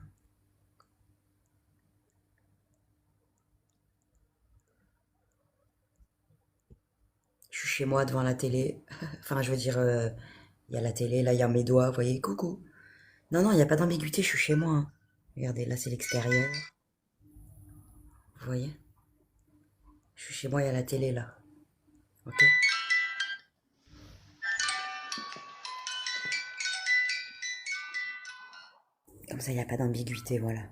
Je suis chez moi devant la télé. Enfin, je veux dire, il y a la télé, là, il y a mes doigts, vous voyez, coucou. Non, non, il n'y a pas d'ambiguïté, je suis chez moi, hein. Regardez, là, c'est l'extérieur. Vous voyez? Je suis chez moi, il y a la télé, là. Ok? Comme ça, il n'y a pas d'ambiguïté, voilà.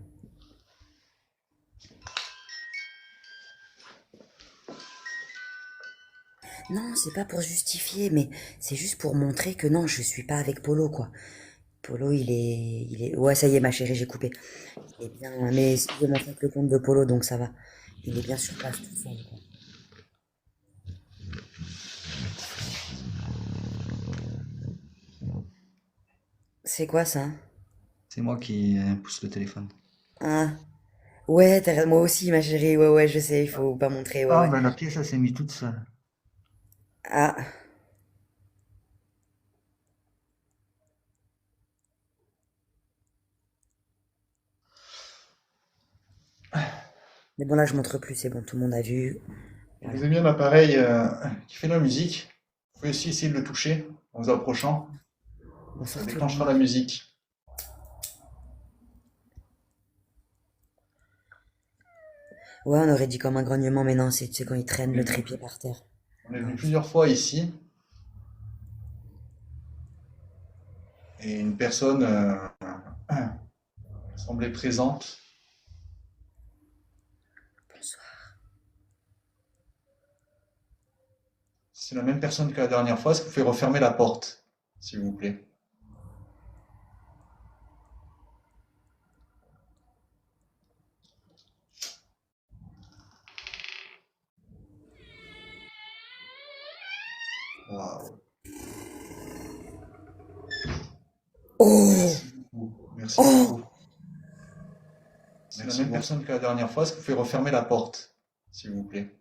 Non, c'est pas pour justifier, mais c'est juste pour montrer que non, je suis pas avec Polo, quoi. Polo, ouais, ça y est, ma chérie, j'ai coupé. Il est bien, mais j'ai montré que le compte de Polo, donc ça va. Il est bien sur place tout seul, quoi. C'est quoi ça? C'est moi qui pousse le téléphone. Ah, ouais, moi aussi, ma chérie, ouais, ouais, je sais, il faut pas montrer, ouais, Ah, ouais. ben la pièce, elle s'est mise toute seule. Ah, mais bon, là, je montre plus, c'est bon, tout le monde a vu. Et Voilà. vous avez bien l'appareil qui fait de la musique. Vous pouvez aussi essayer de le toucher en vous approchant. Ça Bonsoir tout le déclenchera monde. la musique. Ouais, on aurait dit comme un grognement, mais non, c'est tu sais, quand ils traînent On est le venu, trépied par terre. on est Non, venu plusieurs fois ici et une personne semblait présente. bonsoir. C'est la même personne que la dernière fois. Est-ce que vous pouvez refermer la porte, s'il vous plaît? Waouh. Oh! Merci beaucoup. Merci Oh! beaucoup. C'est la même personne que la dernière fois. Est-ce que vous pouvez refermer la porte, s'il vous plaît?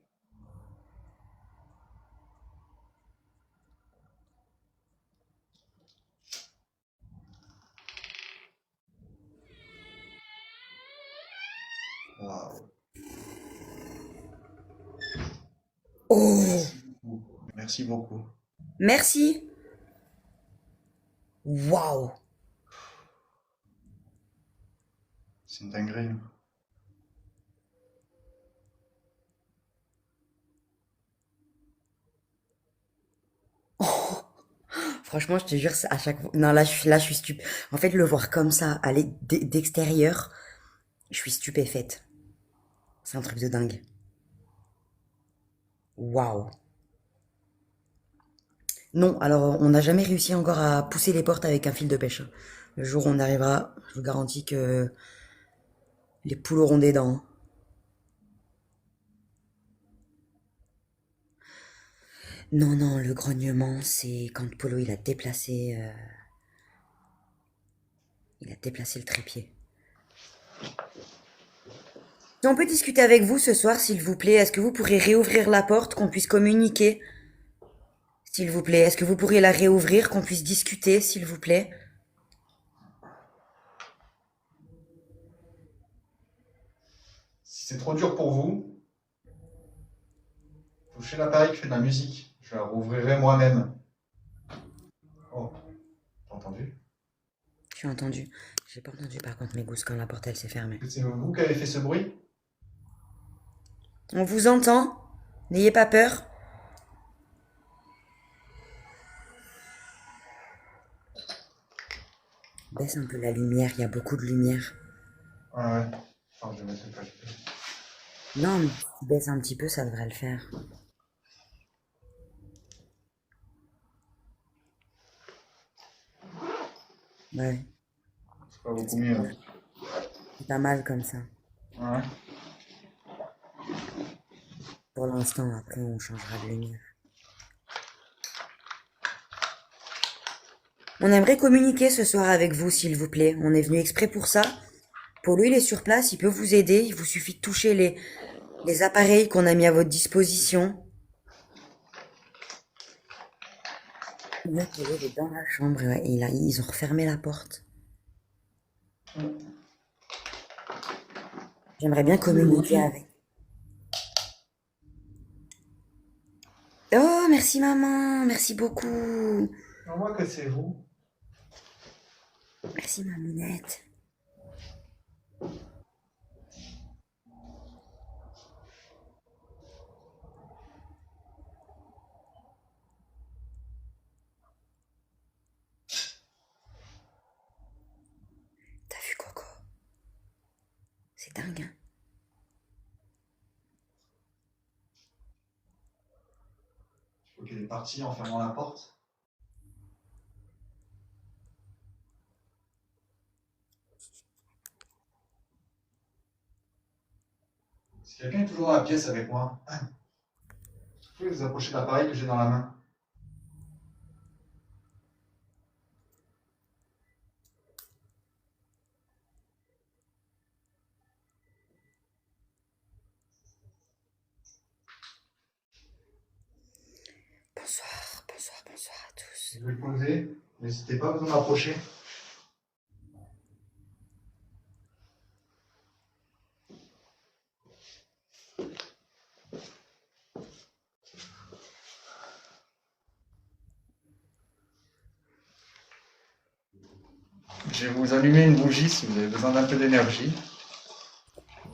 Waouh. Oh! Merci beaucoup. Merci beaucoup. Merci! Waouh! C'est une dinguerie. Franchement, je te jure, à chaque fois. Non, là, je suis En fait, le voir comme ça, aller d'extérieur, je suis stupéfaite. C'est un truc de dingue. Waouh! Non, alors on n'a jamais réussi encore à pousser les portes avec un fil de pêche, hein. Le jour où on arrivera, je vous garantis que les poules auront des dents, hein. Non, non, le grognement, c'est quand Polo il a déplacé le trépied. Si on peut discuter avec vous ce soir, s'il vous plaît, est-ce que vous pourrez réouvrir la porte, qu'on puisse communiquer, s'il vous plaît? Est-ce que vous pourriez la réouvrir, qu'on puisse discuter, s'il vous plaît? Si c'est trop dur pour vous, touchez l'appareil qui fait de la musique. Je la rouvrirai moi-même. Oh, t'as entendu? J'ai entendu. J'ai pas entendu par contre mes gousses quand la porte elle s'est fermée. C'est vous qui avez fait ce bruit? On vous entend? N'ayez pas peur. Baisse un peu la lumière, il y a beaucoup de lumière. Ouais, ouais. Attends, je vais mettre le page. Non, mais si tu baisses un petit peu, ça devrait le faire. Ouais, C'est pas beaucoup c'est mieux, hein. c'est pas mal comme ça. Ouais. Pour l'instant, après, on changera de lumière. On aimerait communiquer ce soir avec vous, s'il vous plaît. On est venu exprès pour ça. Polo, il est sur place, il peut vous aider. Il vous suffit de toucher les appareils qu'on a mis à votre disposition. Ouais, Polo, il est dans la chambre. Ouais, et ils ont refermé la porte. J'aimerais bien Merci les communiquer gouttes. avec. Oh, merci maman, merci beaucoup. On voit que c'est vous. Merci mamounette. T'as vu Coco? C'est dingue, hein? Ok, il est parti en fermant la porte. Si quelqu'un est toujours dans la pièce avec moi, vous pouvez vous approcher de l'appareil que j'ai dans la main. Bonsoir, bonsoir, bonsoir à tous. Je vais le poser. N'hésitez pas à vous en approcher. Je vais vous allumer une bougie si vous avez besoin d'un peu d'énergie.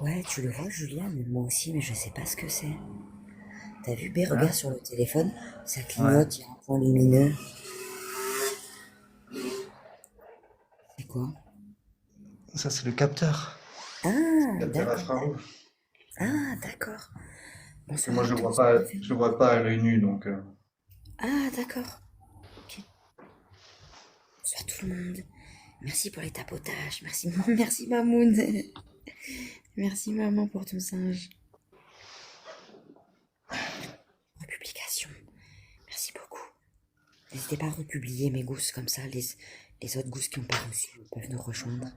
Ouais, tu le vois, Julien, mais moi aussi, mais je sais pas ce que c'est. T'as vu, B, regarde Hein? sur le téléphone, ça Ouais. clignote, il y a un point lumineux. C'est quoi? Ça, c'est le capteur. Ah, Capteur d'accord. infrarouge. Ah, d'accord. Parce que Bonsoir moi, à je le vois tous, pas, bienvenue. je le vois pas à l'œil nu, donc. Ah, d'accord. Ok. Bonsoir tout le monde. Merci pour les tapotages. Merci, merci Mamoun. Merci maman pour ton singe. Republication. Merci beaucoup. N'hésitez pas à republier mes gousses comme ça. Les autres gousses qui n'ont pas reçu peuvent nous rejoindre.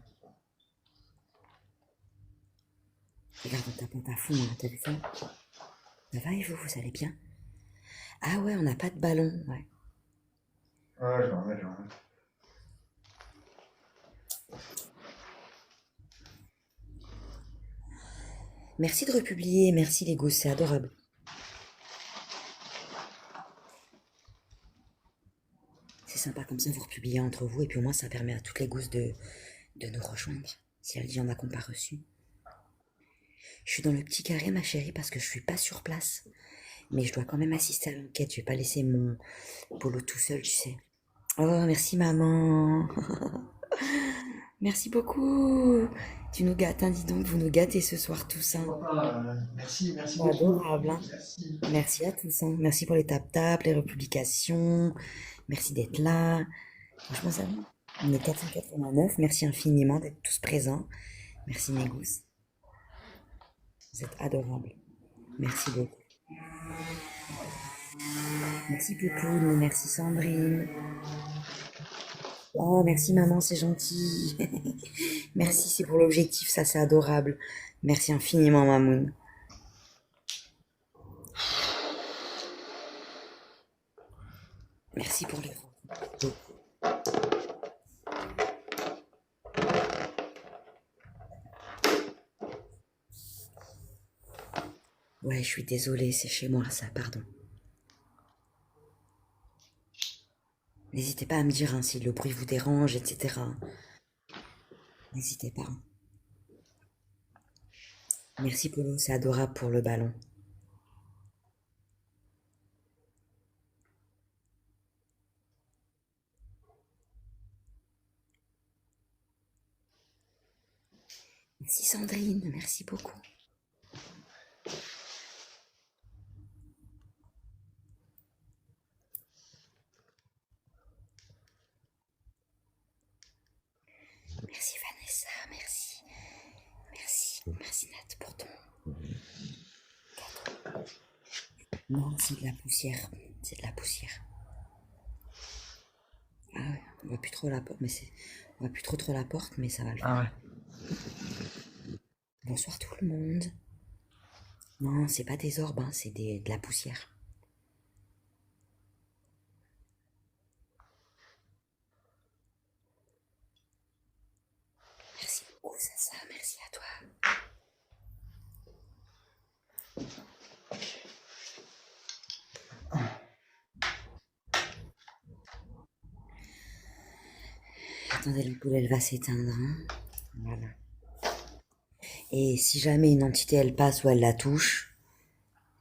Regarde, on tapote à fond, hein, t'as vu ça? Ça va et vous, vous allez bien? Ah ouais, on n'a pas de ballon, ouais. Ouais, je vais en mettre, je vais en mettre. Merci de republier, merci les gousses, c'est adorable. C'est sympa comme ça, vous republiez entre vous, et puis au moins ça permet à toutes les gousses de nous rejoindre, si elles y en a qu'on pas reçu. Je suis dans le petit carré, ma chérie, parce que je suis pas sur place. Mais je dois quand même assister à l'enquête, je vais pas laisser mon Polo tout seul, tu sais. Oh, merci maman. Merci beaucoup. Tu nous gâtes, hein, dis donc, vous nous gâtez ce soir tous, hein. Papa, merci, merci C'est beaucoup. adorable, hein. Merci. Merci à tous, hein. Merci pour les tap-tap, les republications. Merci d'être là. Franchement, ça va. On est 489. Merci infiniment d'être tous présents. Merci mes gousses. Vous êtes adorables. Merci beaucoup. Merci Poupoune, merci Sandrine. Oh, merci maman, c'est gentil. Merci, c'est pour l'objectif, ça c'est adorable. Merci infiniment Mamoun. Merci pour les roses. Ouais, je suis désolée, c'est chez moi ça, pardon. N'hésitez pas à me dire hein, si le bruit vous dérange, etc. N'hésitez pas. Merci Polo, c'est adorable pour le ballon. Merci Sandrine, merci beaucoup. Merci Vanessa, merci. Merci, merci Nat pour ton... Non, c'est de la poussière. C'est de la poussière. Ah ouais, on voit plus trop la porte, mais c'est... On voit plus trop la porte, mais ça va le Ah faire. ouais. Bonsoir tout le monde. Non, c'est pas des orbes, hein, c'est de la poussière. Merci beaucoup, Sasa, merci à toi. Attendez, l'ampoule, elle va s'éteindre, hein. Voilà. Et si jamais une entité, elle passe ou elle la touche,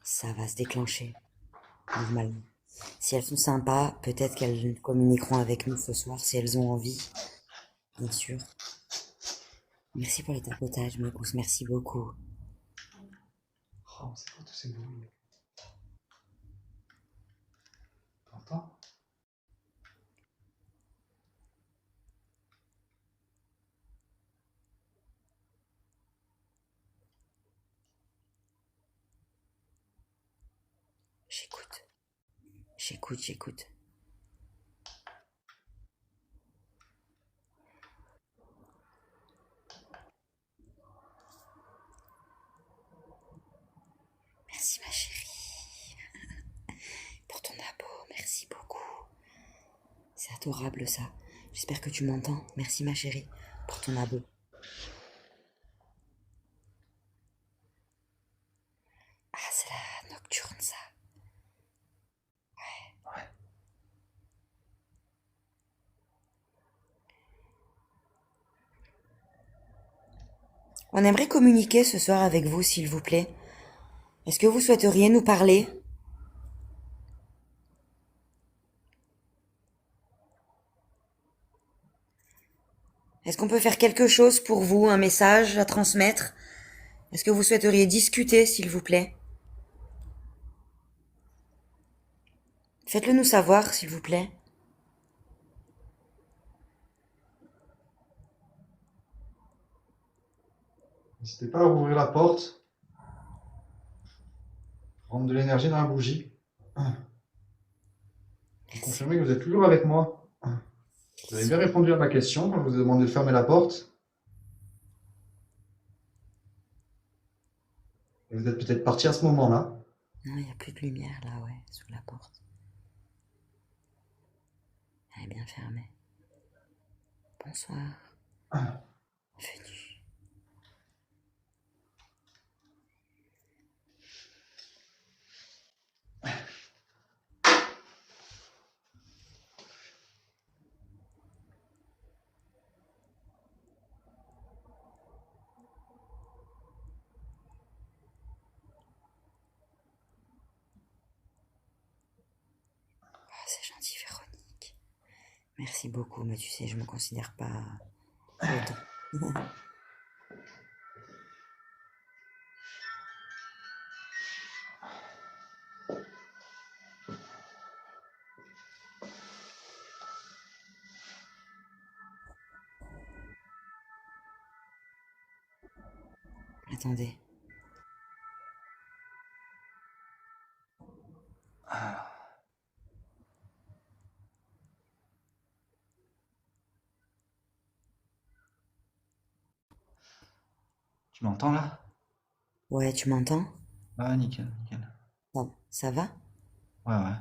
ça va se déclencher, normalement. Si elles sont sympas, peut-être qu'elles communiqueront avec nous ce soir, si elles ont envie, bien sûr. Merci pour les tapotages, Mekous, merci beaucoup. Oh, c'est quoi tous ces bruits? T'entends? J'écoute, j'écoute. Merci ma chérie, pour ton abo, merci beaucoup. C'est adorable ça. J'espère que tu m'entends. Merci ma chérie, pour ton abo. Ah, c'est la nocturne ça. Ouais. On aimerait communiquer ce soir avec vous, s'il vous plaît. Est-ce que vous souhaiteriez nous parler? Est-ce qu'on peut faire quelque chose pour vous, un message à transmettre? Est-ce que vous souhaiteriez discuter, s'il vous plaît? Faites-le nous savoir, s'il vous plaît. N'hésitez pas à ouvrir la porte, rendre de l'énergie dans la bougie. Vous Merci. confirmez que vous êtes toujours avec moi. Vous avez bien répondu à ma question quand je vous ai demandé de fermer la porte. Et vous êtes peut-être parti à ce moment-là. Non, il n'y a plus de lumière là, ouais, sous la porte. Elle est bien fermée. Bonsoir. Venu. Ah, c'est gentil, Véronique. Merci beaucoup, mais tu sais, je me considère pas autant. Attendez. Tu m'entends là? Ouais, tu m'entends? Ah, nickel, nickel. Ça va? Ouais, ouais.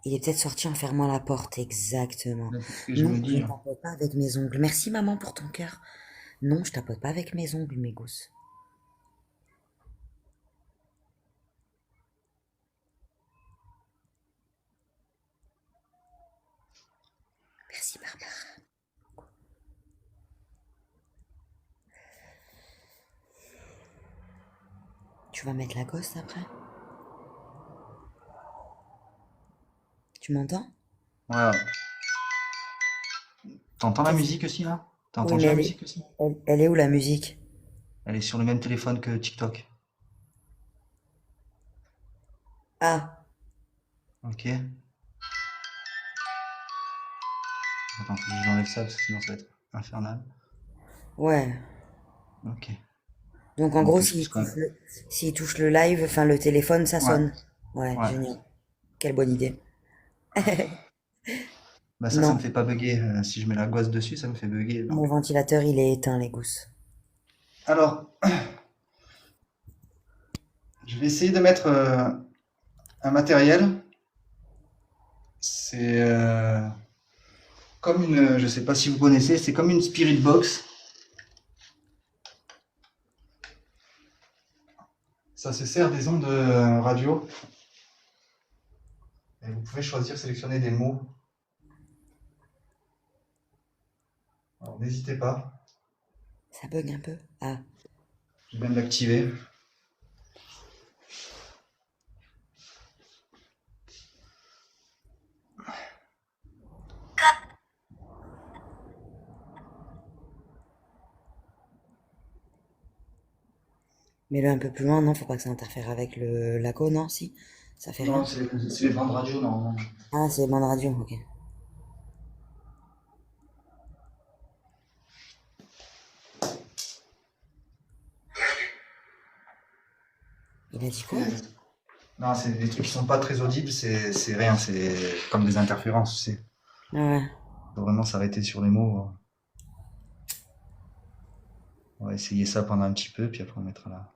Il est peut-être sorti en fermant la porte, exactement. C'est ce que je Non, me je dis, ne hein. tapote pas avec mes ongles. Merci maman pour ton cœur. Non, je tapote pas avec mes ongles, mes gousses. Merci Barbara. Tu vas mettre la gosse après? Tu m'entends? Ouais, ouais. T'entends la Qu'est-ce musique aussi là? T'as Oui, entendu mais la musique aussi? elle est où la musique? Elle est sur le même téléphone que TikTok. Ah, Ok. Attends, faut que je l'enlève ça parce que sinon ça va être infernal. ouais. Ok. Donc en gros, Donc je puisse quand même. s'il touche le live, enfin le téléphone, ça Ouais, sonne. Ouais, ouais. génial. Quelle bonne idée. Bah ça me Non, fait pas bugger. Si je mets la gosse dessus, ça me fait bugger. mon Donc. ventilateur, il est éteint, les gousses. Alors, je vais essayer de mettre un matériel. C'est comme une, je sais pas si vous connaissez, c'est comme une Spirit Box. Ça se sert des ondes radio. Et vous pouvez choisir, sélectionner des mots. Alors n'hésitez pas. Ça bug un peu? Ah. Je viens de l'activer. Mets-le un peu plus loin, non? Faut pas que ça interfère avec la co, non? Si? Ça fait Non, rien? c'est les bandes radio normalement. Ah, c'est bande radio, ok. Il a dit quoi, là? Non, c'est des trucs qui sont pas très audibles, c'est rien, c'est comme des interférences, tu sais. Ah ouais. Faut vraiment s'arrêter sur les mots. On va essayer ça pendant un petit peu, puis après on mettra là.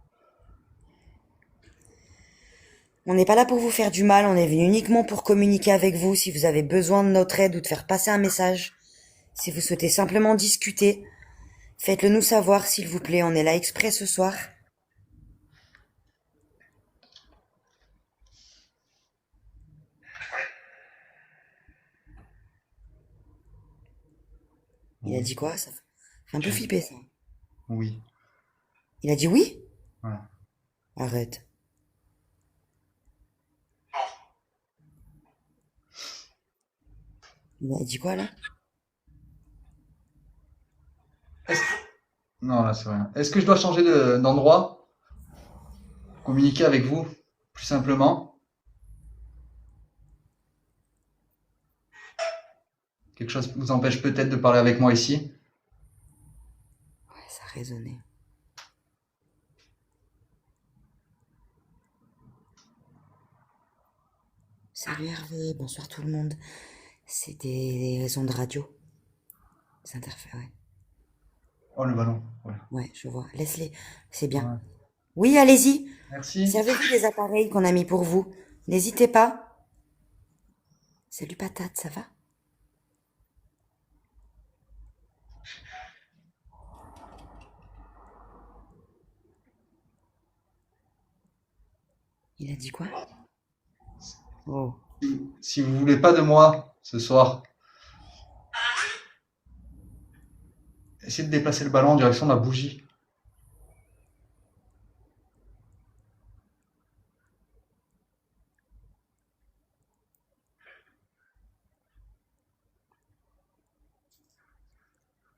On n'est pas là pour vous faire du mal, on est venu uniquement pour communiquer avec vous si vous avez besoin de notre aide ou de faire passer un message. Si vous souhaitez simplement discuter, faites-le nous savoir, s'il vous plaît, on est là exprès ce soir. Il a Oui. dit quoi? Ça fait un peu Tu- flipper, ça. Oui. Il a dit oui? Ouais. Arrête. Il a dit quoi, là? Non, là c'est rien. Est-ce que je dois changer d'endroit pour communiquer avec vous plus simplement? Quelque chose vous empêche peut-être de parler avec moi ici? Ouais, ça a résonné. Salut Hervé, bonsoir tout le monde. C'est des ondes de radio. Ça interfère, ouais. Oh, le ballon. Ouais. Ouais, je vois. Laisse-les, c'est bien. Ouais. Oui, allez-y. Merci. Servez-vous des appareils qu'on a mis pour vous. N'hésitez pas. Salut patate, ça va? Il a dit quoi? Oh. Si vous voulez pas de moi ce soir, essayez de déplacer le ballon en direction de la bougie.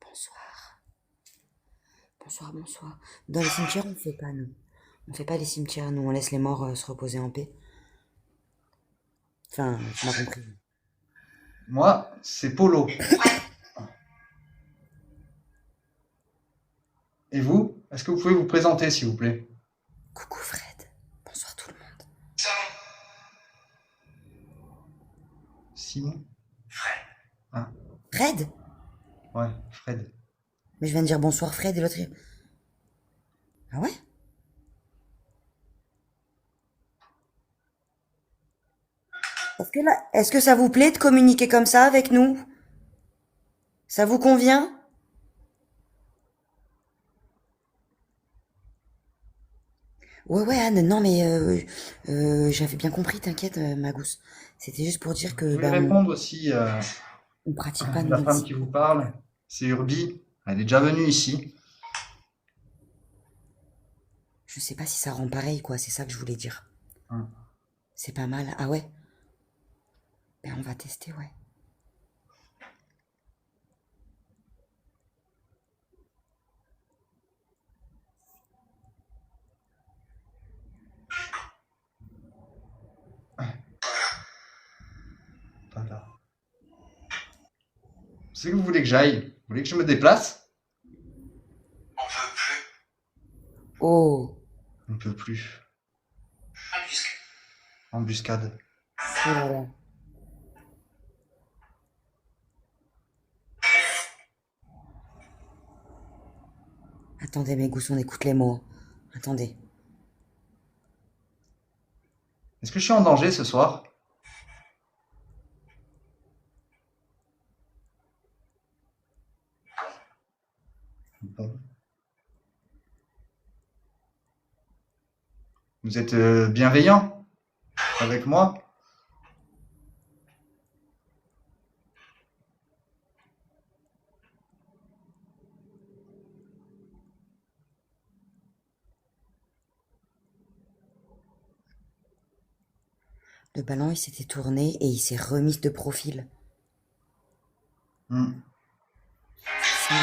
Bonsoir. Bonsoir, bonsoir. Dans les cimetières, on fait pas, nous. On fait pas les cimetières, nous. On laisse les morts se reposer en paix. Enfin, tu m'as compris. Moi, c'est Polo. Et vous? Est-ce que vous pouvez vous présenter, s'il vous plaît? Coucou Fred. Bonsoir tout le monde. Simon? Ah, Fred? ouais, Fred. Mais je viens de dire bonsoir Fred et l'autre. Ah ouais? Est-ce que ça vous plaît de communiquer comme ça avec nous? Ça vous convient? Ouais, ouais, Anne, non, mais j'avais bien compris, t'inquiète, ma gousse. C'était juste pour dire Vous que pouvez bah répondre aussi on pratique pas de la femme médecine. qui vous parle. C'est Urbi. Elle est déjà venue ici. Je sais pas si ça rend pareil, quoi, c'est ça que je voulais dire. Hum. C'est pas mal. Ah ouais? Ben on va tester, ouais. Voilà. C'est que vous voulez que j'aille? Vous voulez que je me déplace? On veut plus. Oh, On ne peut plus. Embuscade. Embuscade. oh là là. Attendez, mes gousses, on écoute les mots, hein. Attendez. Est-ce que je suis en danger ce soir? Bon. Vous êtes bienveillant avec moi? Le ballon, il s'était tourné et il s'est remis de profil. Hmm. C'est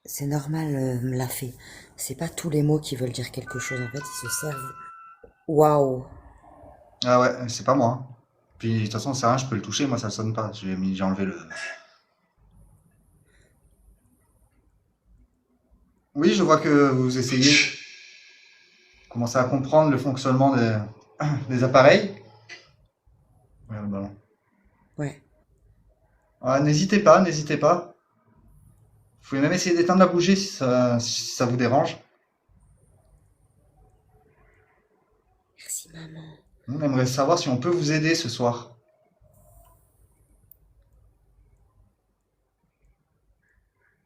c'est normal, me l'a fait. C'est pas tous les mots qui veulent dire quelque chose. En fait, ils se servent. Waouh. Ah ouais, c'est pas moi, hein. Puis de toute façon, c'est rien, je peux le toucher, moi ça sonne pas. J'ai enlevé le. Oui, je vois que vous essayez de commencer à comprendre le fonctionnement des appareils. Ouais, le ballon. Ouais. Ah, n'hésitez pas, n'hésitez pas. Vous pouvez même essayer d'éteindre la bougie si ça vous dérange. Merci, maman. On aimerait savoir si on peut vous aider ce soir.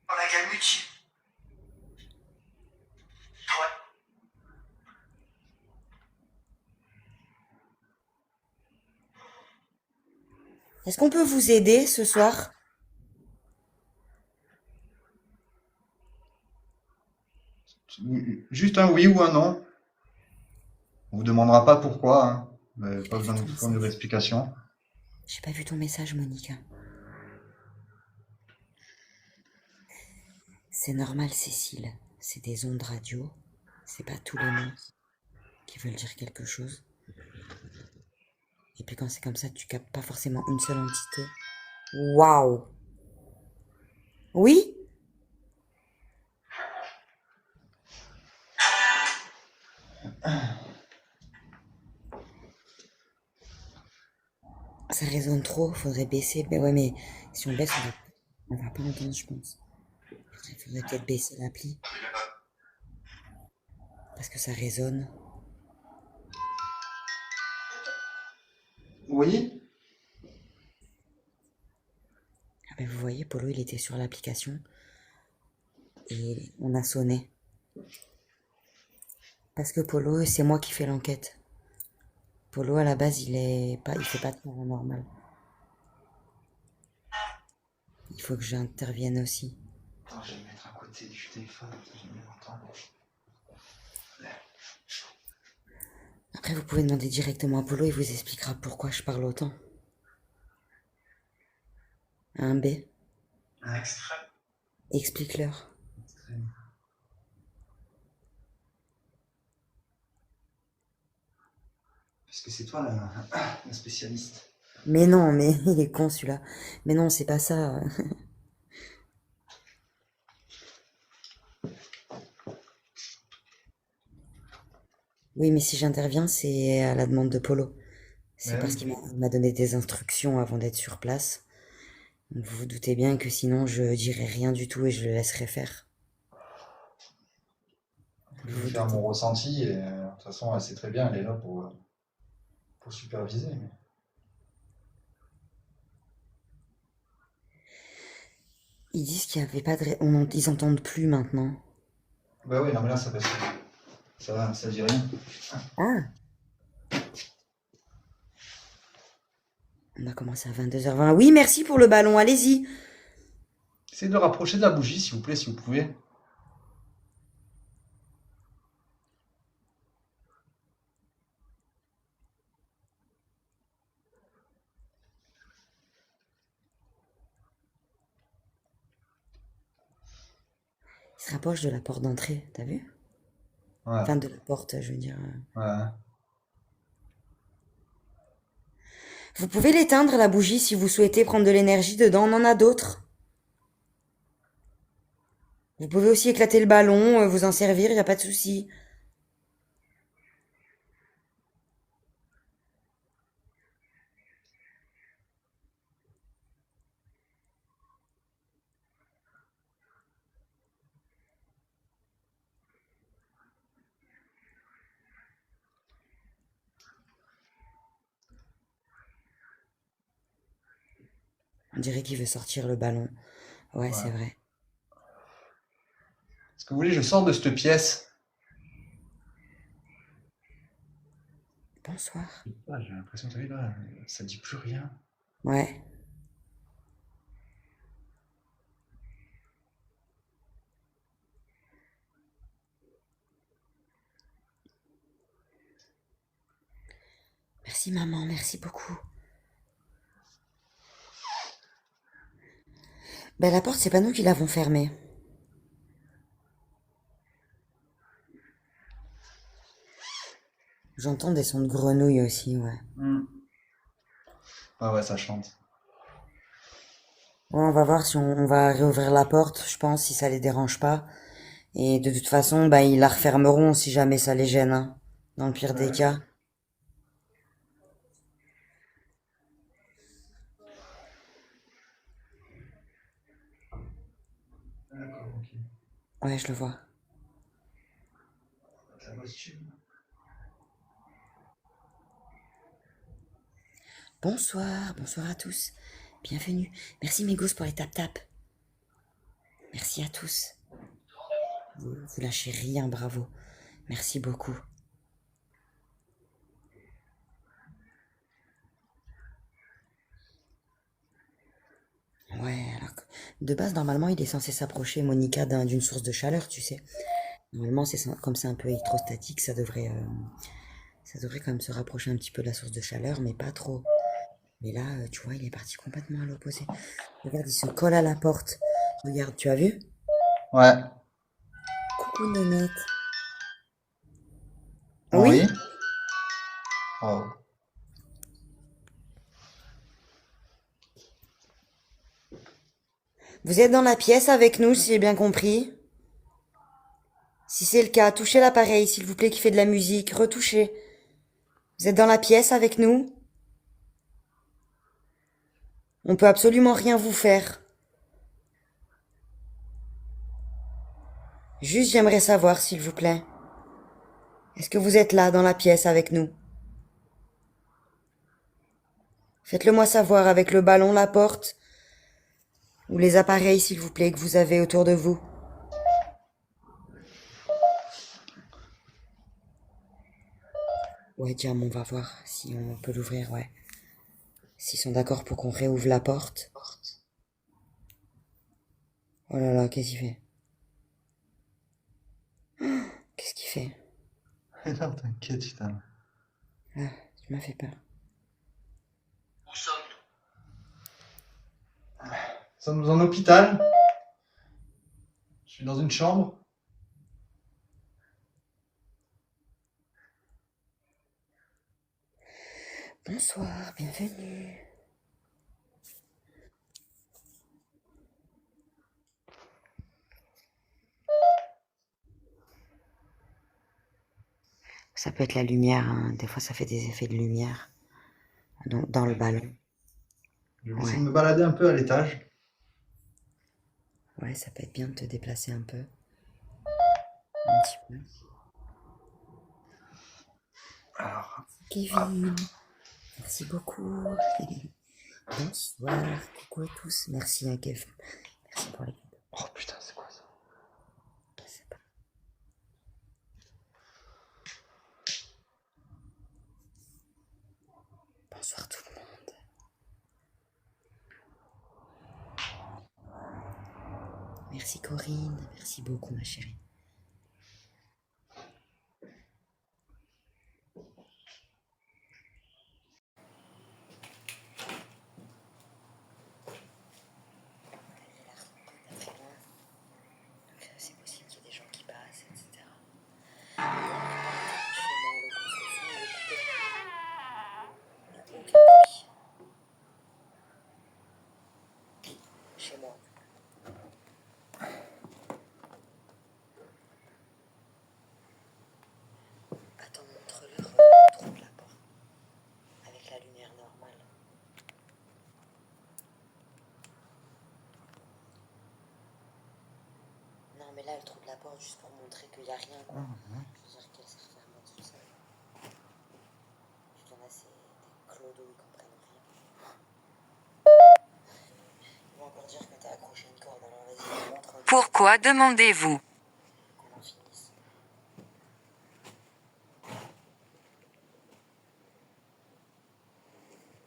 On a Galmucci. Toi. Est-ce qu'on peut vous aider ce soir? Juste un oui ou un non. On vous demandera pas pourquoi, hein. Vous n'avez J'ai pas pas vu besoin ton de fournir message. d'explication. J'ai pas vu ton message, Monica. C'est normal, Cécile. C'est des ondes radio. C'est pas tous les mots qui veulent dire quelque chose. Et puis quand c'est comme ça, tu captes pas forcément une seule entité. Waouh. Oui? Ça résonne trop, faudrait baisser. Mais ouais, mais si on baisse, on va pas entendre, je pense. Faudrait peut-être baisser l'appli parce que ça résonne. Oui? Ah ben vous voyez, Polo, il était sur l'application et on a sonné. Parce que Polo, c'est moi qui fais l'enquête. Polo, à la base, il fait pas de paranormal. Il faut que j'intervienne aussi. Attends, je vais me mettre à côté du téléphone, j'aime bien entendre. Après, vous pouvez demander directement à Polo, il vous expliquera pourquoi je parle autant. Hein, B? Extrême. Explique-leur. Parce que c'est toi la spécialiste. Mais non, mais il est con celui-là. Mais non, c'est pas ça. Oui, mais si j'interviens, c'est à la demande de Polo. C'est Mais parce oui. qu'il m'a donné des instructions avant d'être sur place. Donc vous vous doutez bien que sinon je dirais rien du tout et je le laisserai faire. Je Vous vais vous faire doutez. mon ressenti et de toute façon, elle sait très bien, elle est là pour superviser. Ils disent qu'il y avait pas de... Ils entendent plus maintenant. Bah oui, non, mais là, ça passe. Ça dit rien. Ah, on a commencé à 22h20. Oui, merci pour le ballon, allez-y. Essayez de le rapprocher de la bougie, s'il vous plaît, si vous pouvez. Il se rapproche de la porte d'entrée, t'as vu? Ouais, Enfin, de la porte, je veux dire. ouais. Vous pouvez l'éteindre, la bougie, si vous souhaitez prendre de l'énergie dedans. On en a d'autres. Vous pouvez aussi éclater le ballon, vous en servir, il n'y a pas de souci. On dirait qu'il veut sortir le ballon. Ouais, Ouais. c'est vrai. Est-ce que vous voulez, je sors de cette pièce? Bonsoir. Ah, j'ai l'impression, vous savez, là, ça dit plus rien. Ouais. Merci maman, merci beaucoup. Ben la porte, c'est pas nous qui l'avons fermée. J'entends des sons de grenouilles aussi, ouais. Ouais, ça chante. Ouais, on va voir si on va réouvrir la porte, je pense, si ça les dérange pas. Et de toute façon, bah, ils la refermeront si jamais ça les gêne, hein. Dans le pire des Ouais. cas. D'accord, ok. Ouais, je le vois. Ça va se tuer. Bonsoir, bonsoir à tous. Bienvenue. Merci mes gosses pour les tap-tap. Merci à tous. Vous lâchez rien, bravo. Merci beaucoup. Ouais, alors que de base, normalement, il est censé s'approcher, Monica, d'une source de chaleur, tu sais. Normalement, comme c'est un peu électrostatique, ça devrait quand même se rapprocher un petit peu de la source de chaleur, mais pas trop. Mais là, tu vois, il est parti complètement à l'opposé. Regarde, il se colle à la porte. Regarde, tu as vu? Ouais. Coucou, Nénette. Oui. Oui? Oh. Vous êtes dans la pièce avec nous, si j'ai bien compris. Si c'est le cas, touchez l'appareil, s'il vous plaît, qui fait de la musique. Retouchez. Vous êtes dans la pièce avec nous? On peut absolument rien vous faire. Juste, j'aimerais savoir, s'il vous plaît. Est-ce que vous êtes là, dans la pièce avec nous? Faites-le moi savoir avec le ballon, la porte, ou les appareils, s'il vous plaît, que vous avez autour de vous. Ouais, Jam, on va voir si on peut l'ouvrir, ouais. S'ils sont d'accord pour qu'on réouvre la porte. Oh là là, qu'est-ce qu'il fait? Qu'est-ce qu'il fait? Non, t'inquiète, putain. Ah, tu m'as fait peur. Où sommes-nous? Nous sommes dans un hôpital. Je suis dans une chambre. Bonsoir, bienvenue. Ça peut être la lumière, hein. Des fois ça fait des effets de lumière dans le ballon. Je vais essayer de Ouais, me balader un peu à l'étage. ouais, ça peut être bien de te déplacer un peu. Un petit peu. Alors, Kevin, merci beaucoup. Bonsoir, coucou à tous. Merci, hein, Kev. Merci pour les cadeaux. oh putain, c'est quoi ça? Je sais pas. Bonsoir tout le monde. Merci Corinne, merci beaucoup ma chérie. Donc c'est possible qu'il y ait des gens qui passent, etc. Chez moi, le couvre-feu est coupé. Il n'y a aucun bruit. Attends, montre-leur le trou de la porte avec la lumière normale. Non, mais là, le trou de la porte, juste pour montrer qu'il n'y a rien, quoi. Je veux dire qu'elle s'est refermée toute seule. Il y en a, c'est des clodos, ils comprennent rien. Ils vont encore dire que t'as accroché une corde, alors vas-y, montre. Pourquoi demandez-vous? Qu'on en finisse.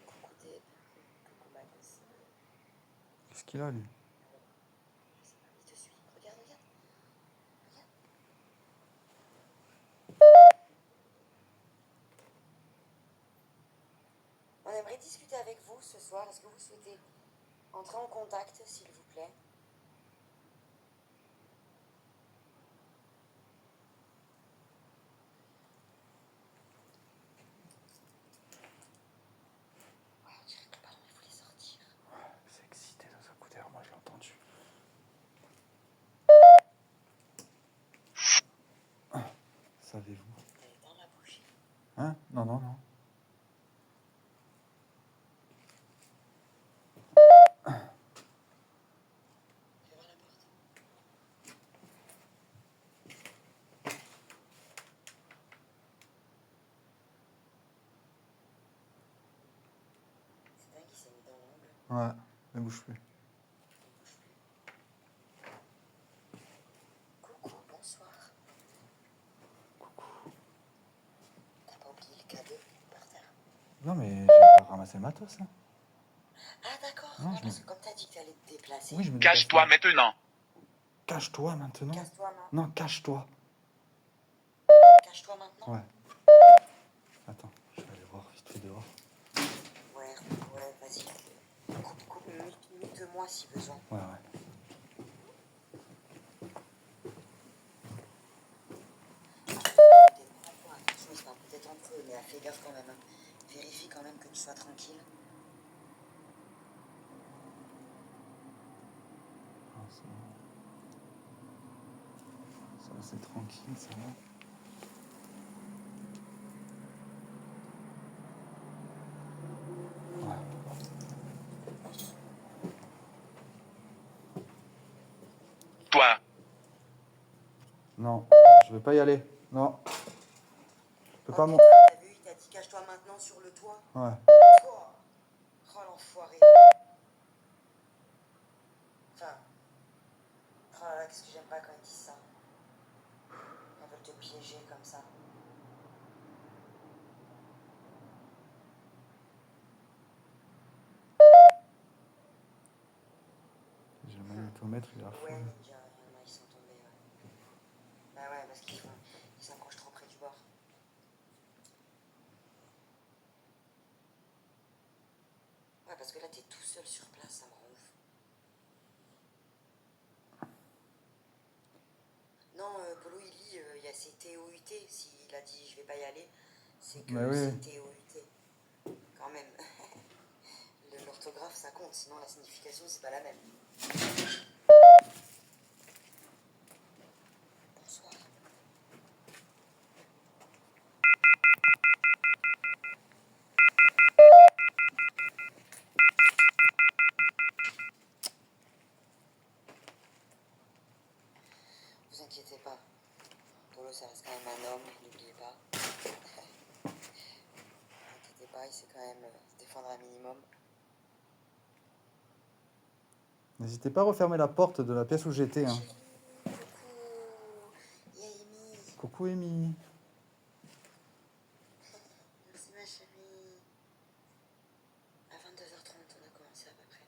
Coucou Deb, coucou Max. Qu'est-ce qu'il a, lui? Il te suit. Regarde, regarde. Regarde. On aimerait discuter avec vous ce soir. Est-ce que vous souhaitez entrer en contact, s'il vous plaît? Ouais, on dirait que le ballon, il voulait sortir. C'est excité dans sa coup d'air, moi je l'ai entendu. Savez-vous? Elle est dans la bougie. Hein? Non, non, non. Fais voir la porte. C'est dingue, il s'est mis dans l'angle. Ouais, ne bouge plus. Il bouge plus. Coucou, bonsoir. Coucou. T'as pas oublié le cadeau par terre? Non, mais j'ai pas ramassé le matos, hein. Ah d'accord. Non, Non, je parce me- que comme t'as dit que t'allais te déplacer. Oui, je me Cache-toi déplace. maintenant. Cache-toi maintenant. Casse-toi maintenant. Non, cache-toi. Cache-toi maintenant. Ouais. Attends, je vais aller voir vite fait dehors. Ouais, ouais, vas-y. Coupe, mute-moi si besoin. Ouais, ouais. Attention, c'est peut-être entre eux, mais fais gaffe quand même. Hein. Vérifie quand même que tu sois tranquille. Ah, ça va, c'est tranquille, ça va. Ouais. Toi. Non, je vais pas y aller. Non. Je peux Oh, pas putain, monter. t'as vu, il t'a dit cache-toi maintenant sur le toit. Ouais. Oh, oh l'enfoiré. Enfin, oh là là, qu'est-ce que j'aime pas quand ils disent ça. Ils veulent te piéger comme ça. J'ai le magnétomètre, il a Ouais, fou. Ninja, il y en a, ils sont tombés. Ouais. Bah ouais, parce qu'ils s'approchent trop près du bord. Ouais, parce que là, t'es tout seul sur place, ça me rend ouf. Non, Polo, il lit, il y a ses TOUT. S'il a dit je vais pas y aller, c'est que Bah oui. c'est TOUT. Quand même. L'orthographe, ça compte, sinon la signification, c'est pas la même. Bonsoir. Vous inquiétez pas. Polo, ça reste quand même un homme, n'oubliez pas. N'inquiétez pas, il sait quand même se défendre un minimum. N'hésitez pas à refermer la porte de la pièce où j'étais. Hein. Chérie, coucou. Il y a Amy. Coucou, Amy. Merci ma chérie. À 22h30, on a commencé à peu près.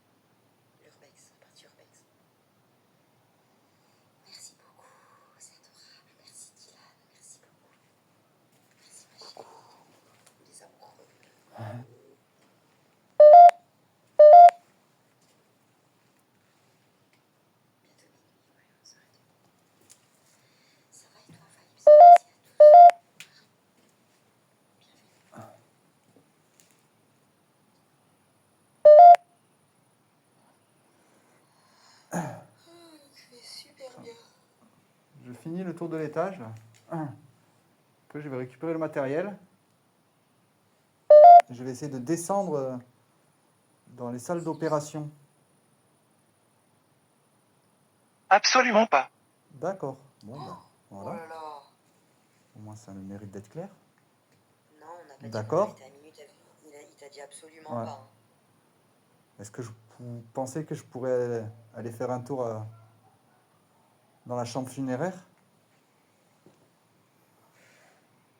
L'urbex, la partie urbex. Merci beaucoup, c'est adorable. Merci Dylan, merci beaucoup. Merci ma chérie. Les amoureux. Bientôt minuit, ouais, on s'arrête. Ça va et toi, Vibes? Merci à tous. Bienvenue. Je vais super bien. Je finis le tour de l'étage. que je vais récupérer le matériel. Je vais essayer de descendre dans les salles d'opération. Absolument pas. D'accord. Bon, bah, Oh voilà. là là. Au moins, ça a le mérite d'être clair. Non, on n'a pas dit qu'on D'accord. arrêtait à minuit. Il t'a dit absolument Ouais. pas. Hein. Est-ce que vous pensez que je pourrais aller faire un tour dans la chambre funéraire?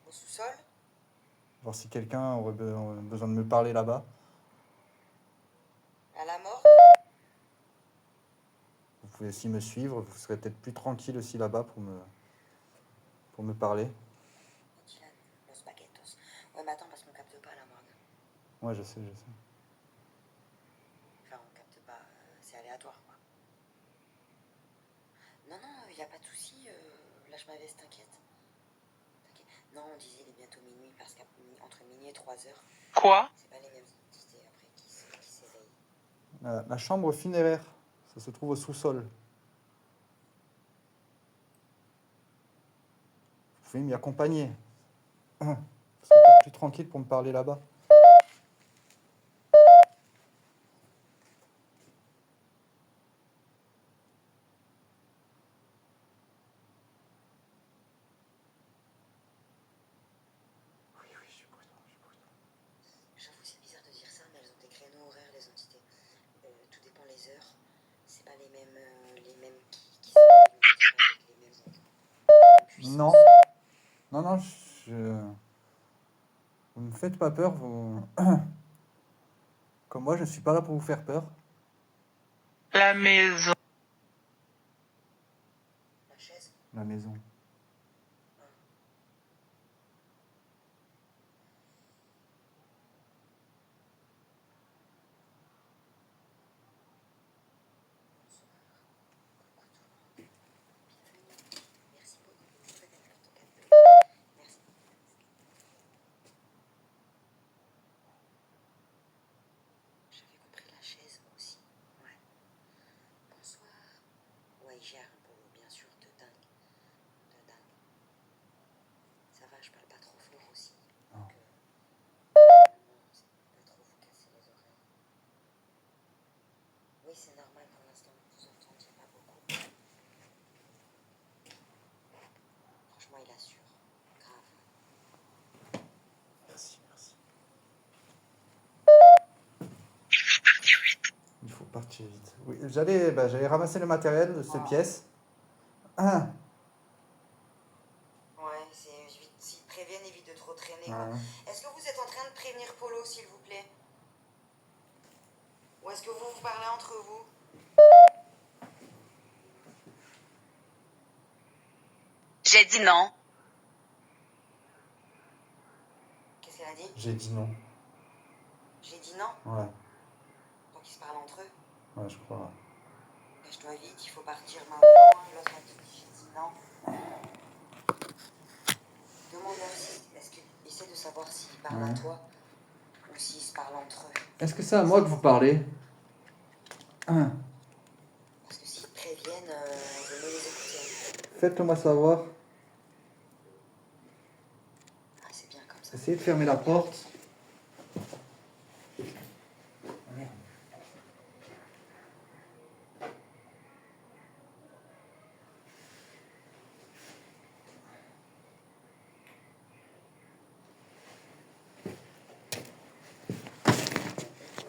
Au sous-sol? Voir si quelqu'un aurait besoin de me parler là-bas. À la morgue? Vous pouvez aussi me suivre. Vous serez peut-être plus tranquille aussi là-bas pour me parler. Dylan, los spaghettos. Ouais, mais attends, parce qu'on capte pas à la morgue. Ouais, je sais, je sais. Enfin, on capte pas. C'est aléatoire, quoi. Non, non, y a pas de souci. Lâche ma veste, t'inquiète. Non, on disait il est bientôt minuit parce qu'entre minuit et 3 heures, Quoi? c'est pas les mêmes entités après qui s'éveillent. La chambre funéraire, ça se trouve au sous-sol. Vous pouvez m'y accompagner. Vous serez peut-être plus tranquille pour me parler là-bas. Oui, oui, je suis prudent, je suis prudent. J'avoue, c'est bizarre de dire ça, mais elles ont des créneaux horaires, les entités. Tout dépend les heures. C'est pas les mêmes qui s'éveillent, avec les mêmes puissances. Non, non, non, vous me faites pas peur. Comme moi, je ne suis pas là pour vous faire peur. La maison. La chaise? La maison. Merci beaucoup. Merci. J'avais compris la chaise, moi aussi. Ouais. Bonsoir. Ouais, il gère un boulot, bien sûr, de dingue. De dingue. Ça va, je parle pas trop fort aussi. Non. Donc, non, c'est pas trop vous casser les oreilles. Oui, c'est normal pour l'instant, vous entendiez pas beaucoup. Franchement, il assure. Grave. Merci, merci. Il faut partir vite. Oui, j'allais ramasser le matériel de cette pièce. Ah, Ouais, s'ils te préviennent, évite de trop traîner, quoi. ouais. Est-ce que vous êtes en train de prévenir Polo, s'il vous plaît? Ou est-ce que vous vous parlez entre vous? J'ai dit non. Qu'est-ce qu'elle a dit? J'ai dit non. J'ai dit non. Ouais, Donc ils se parlent entre eux. ouais, je crois. Cache-toi vite, il faut partir maintenant. L'autre a dit j'ai dit non. Demande-leur si. Est-ce qu'ils essaient de savoir s'ils parlent Ouais. à toi ou s'ils se parlent entre eux? Est-ce que c'est à moi que vous parlez? Ah, Parce que s'ils te préviennent, vaut mieux les écouter. faites-le moi savoir. Ah, c'est bien comme ça. Essayez de fermer la porte.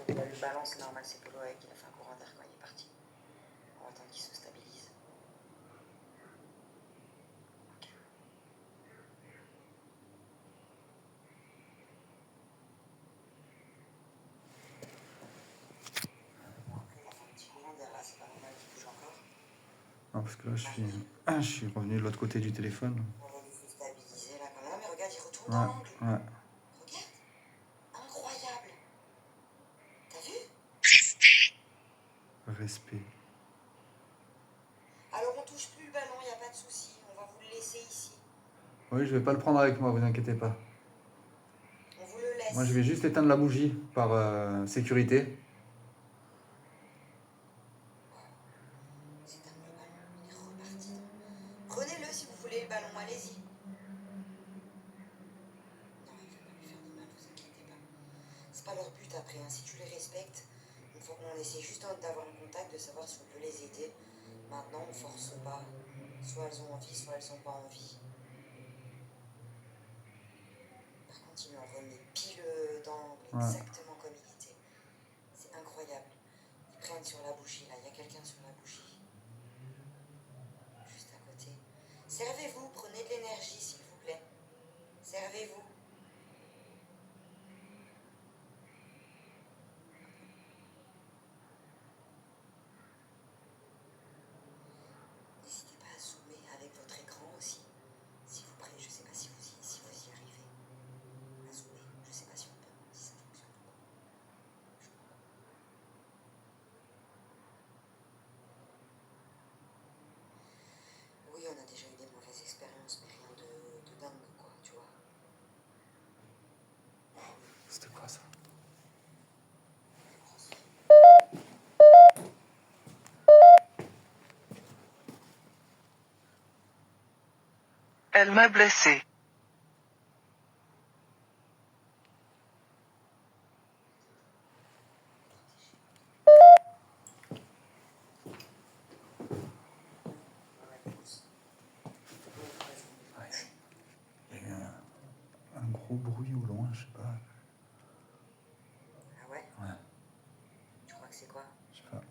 Il a eu le ballon, c'est normal, c'est Polo avec. Il a fait un courant d'air quand il est parti. On va attendre qu'il se stabilise. Après, il a fait un petit courant d'air là, c'est pas normal qu'il bouge encore. Non, parce que là, je suis revenu de l'autre côté du téléphone. On va lui stabiliser là quand même. Mais regarde, il retourne Ouais, dans l'angle. ouais. Regarde. Incroyable. T'as vu? Respect. Alors on touche plus le ballon, y a pas de souci. On va vous le laisser ici. Oui, je vais pas le prendre avec moi, vous inquiétez pas. On vous le laisse. Moi, je vais juste éteindre la bougie par sécurité. C'est terminé le ballon. Il est reparti. Prenez-le si vous voulez le ballon, allez-y. c'est pas leur but après, hein. Si tu les respectes, on essaie juste d'avoir un contact, de savoir si on peut les aider. Maintenant, on force pas. Soit elles ont envie, soit elles ont pas envie. Par contre, ils m'ont remis pile dans l'angle, Ouais. exactement comme il était. C'est incroyable. Ils prennent sur la bouchée, là. Il y a quelqu'un sur la bouchée. Juste à côté. Servez-vous, prenez de l'énergie, s'il vous plaît. Servez-vous. N'hésitez pas à zoomer avec votre écran aussi. Si vous prêtez, je sais pas si vous y arrivez. À zoomer, je sais pas si on peut, si ça fonctionne ou pas. Oui, on a déjà eu des mauvaises expériences, mais rien de dingue, quoi, tu vois. C'était quoi ça? Elle m'a blessé. Il y a eu un gros bruit au loin, je sais pas. Ah ouais? Ouais, Tu crois que c'est quoi? je sais pas.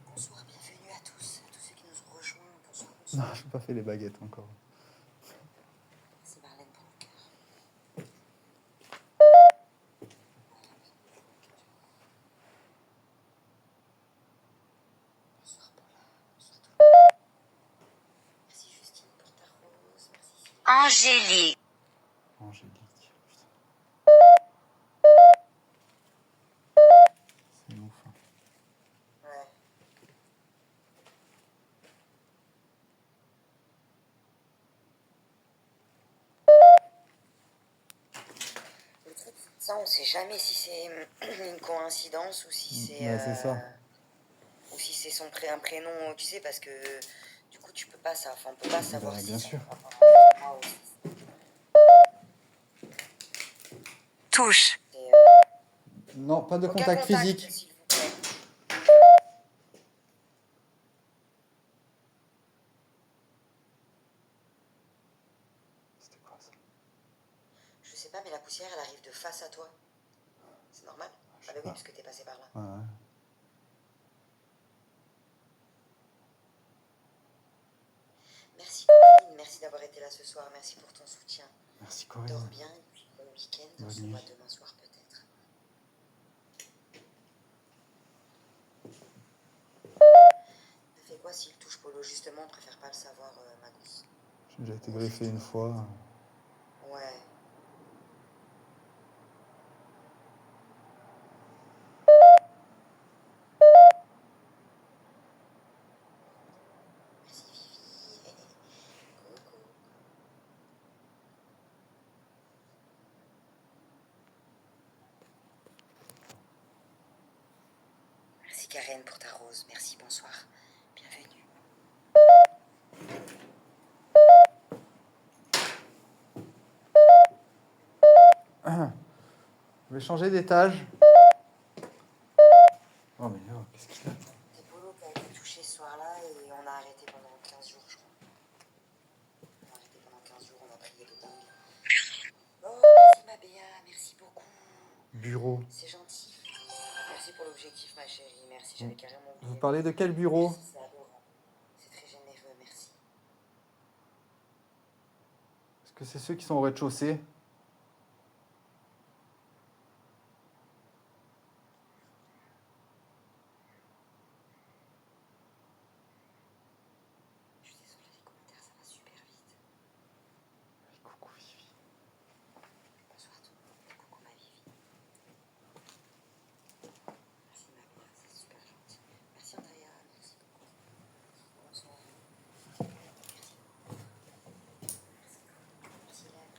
Bonsoir, bienvenue à tous ceux qui nous ont rejoints. Bonsoir, Non, bonsoir. j'ai pas fait les baguettes encore. C'est Marlène pour le cœur. Bonsoir Paula, bonsoir tout le monde. Merci Justine pour ta rose, merci Sylvie. Angélique. Angélique, putain. C'est ouf. Hein. Ouais. Le truc, ça, on sait jamais si c'est une coïncidence ou si c'est. Ouais, c'est ça. Ou si c'est un prénom, tu sais, parce que du coup, tu peux pas ça. Enfin, on peut pas savoir Bah, si bien c'est sûr. moi ou si Touche. c'est. Non, pas de Aucun contact physique. s'il vous plaît. C'était quoi ça? Je sais pas, mais la poussière, elle arrive de face à toi. C'est normal? Je sais Ah bah oui, pas. parce que t'es passé par là. Ouais, ouais. Merci Corinne, merci d'avoir été là ce soir, merci pour ton soutien. Merci Dors Corinne. bien et puis bon week-end, on Bonne se nuit. voit demain soir peut-être. T'as fait quoi s'il touche Polo? Justement, on préfère pas le savoir, Magus. J'ai déjà été griffé une fois. Ouais. Merci Vivi. Coucou. Merci Karen pour ta rose, merci, bonsoir. Bienvenue. Je vais changer d'étage. Oh mais oh, qu'est-ce qu'il a? C'est Polo qui a été touché ce soir-là et on a arrêté pendant 15 jours, je crois. On a arrêté pendant 15 jours, on a prié de dingue. Oh, merci ma Béa, merci beaucoup. Bureau. C'est gentil. Merci pour l'objectif, ma chérie. Merci, j'avais carrément oublié. Vous parlez de quel bureau? Merci, c'est adorant. C'est très généreux, merci. Est-ce que c'est ceux qui sont au rez-de-chaussée? Je suis désolée, les commentaires, ça va super vite. Coucou Vivi. Bonsoir tout le monde. Coucou ma Vivi. Merci ma Béa, c'est super gentil. Merci Andrea, merci beaucoup. Bonsoir. Merci. Merci Hélène.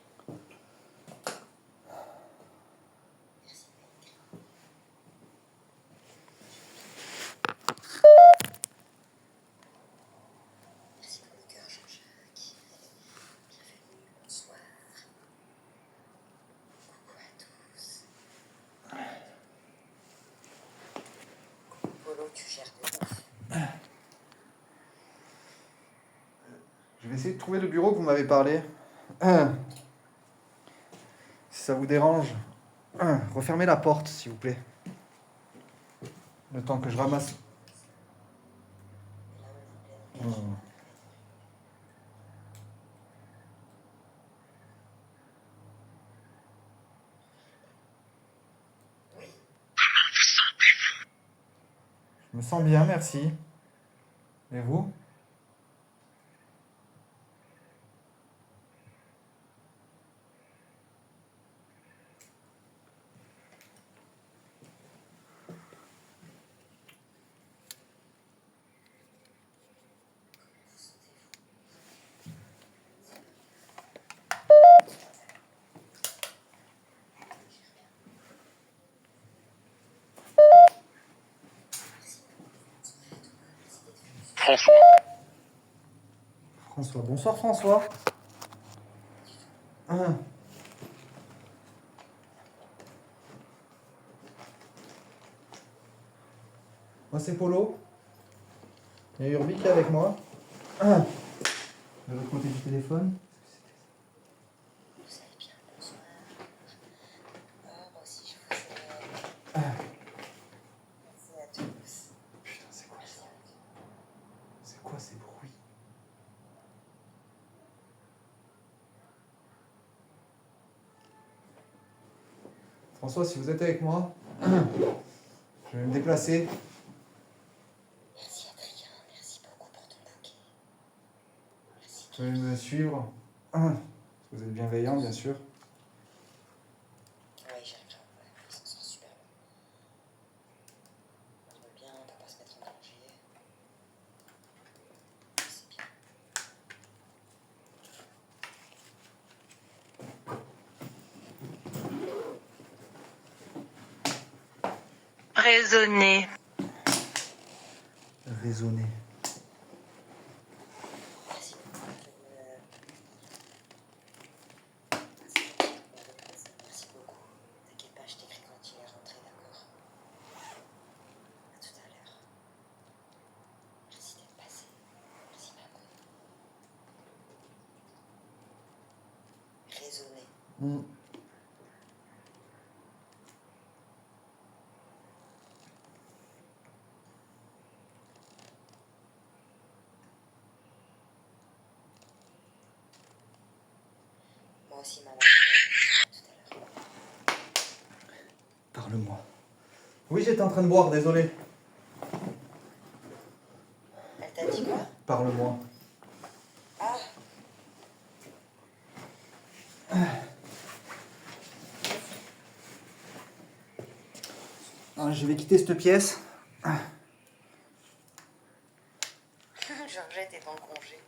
tu gères de ouf. Je vais essayer de trouver le bureau que vous m'avez parlé. Si ça vous dérange, refermez la porte, s'il vous plaît. Le temps que je ramasse. Oh. Je me sens bien, merci. Et vous? François. François. Bonsoir François. Moi c'est Polo. Il y a Urbi qui est avec moi. De l'autre côté du téléphone. Vous allez bien, bonsoir. Moi aussi, je vous aime. Merci à tous. Putain, c'est quoi ça? C'est quoi ces bruits? François, si vous êtes avec moi, je vais me déplacer. Merci Adrien, merci beaucoup pour ton bouquet. Merci. Vous pouvez me suivre. Vous êtes bienveillant, bien sûr. Ouais, j'arrive, ils s'en sortent super bien. On va bien, on peut pas se mettre en danger. C'est bien. Raisonner. Raisonner. Merci beaucoup. Merci beaucoup. T'inquiète pas, je t'écris quand il est rentré, d'accord? À tout à l'heure. Merci d'être passé. Merci maman. Raisonner. Moi aussi maman. À tout à l'heure. Parle-moi. Oui, j'étais en train de boire, désolé. Elle t'a dit quoi? Parle-moi. Ah, Je vais quitter cette pièce. Georgette est en congé.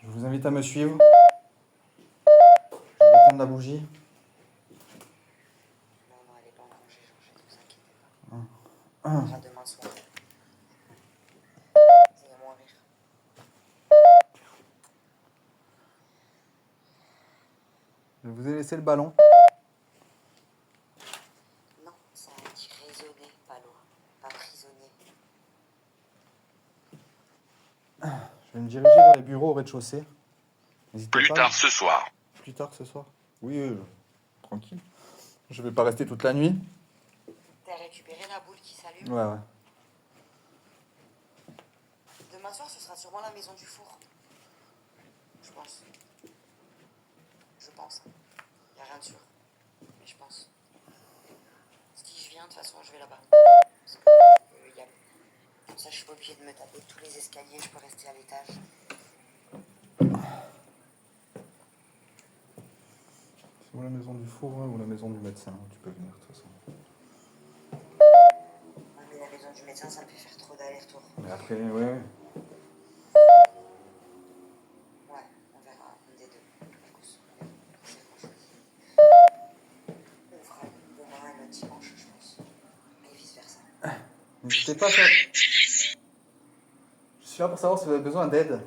Je vous invite à me suivre. Je vais éteindre la bougie. Non, non, elle est pas en congé, Georgette, vous inquiétez pas. On verra demain soir. Ça va moins rire. Je vous ai laissé le ballon. Non, ça a dit raisonner, pas l'eau. Pas prisonnier. Je vais me diriger vers les bureaux au rez-de-chaussée. N'hésitez Plus pas. tard ce soir. Plus tard ce soir. Oui, tranquille. Je vais pas rester toute la nuit. T'as récupéré la boule qui s'allume? Ouais. Demain soir, ce sera sûrement la maison du four. Je pense. Je pense. Y a rien de sûr. Mais je pense. Si je viens, de toute façon, je vais là-bas. Parce que, comme ça, je suis pas obligée de me taper tous les escaliers. Je peux rester à l'étage. C'est ou la maison du four ou la maison du médecin. Tu peux venir de toute façon. Ouais, mais la maison du médecin, ça me fait faire trop d'allers-retours. Mais après, ouais. Ouais, on verra un des deux. Écoute, on verra. C'est qu'on choisit. On fera demain et le dimanche, je pense. Et vice-versa. N'hésitez pas à faire. Je suis là pour savoir si vous avez besoin d'aide.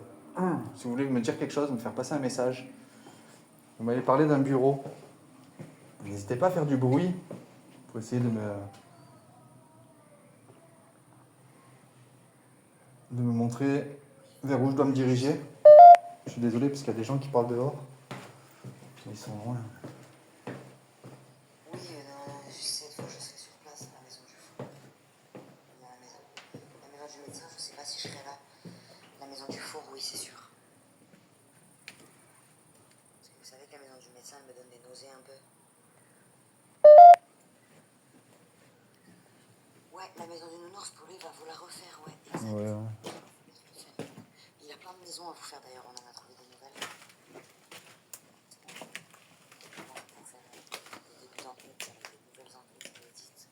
Si vous voulez me dire quelque chose, me faire passer un message. Vous m'avez parlé d'un bureau. N'hésitez pas à faire du bruit pour essayer de me. de me montrer vers où je dois me diriger. Je suis désolé parce qu'il y a des gens qui parlent dehors. Ils sont loin. Oui, cette fois je serai sur place à la maison du four. La maison du médecin, je sais pas si je serai là. La maison du four, oui, c'est sûr. Parce que vous savez que la maison du médecin, elle me donne des nausées un peu. Ouais, la maison du nounours, pour lui, il va vous la refaire, ouais, exact. Ouais. Il a plein de maisons à vous faire d'ailleurs, on en a trouvé des nouvelles. Bon, pour faire des débuts d'enquête avec des nouvelles enquêtes inédites.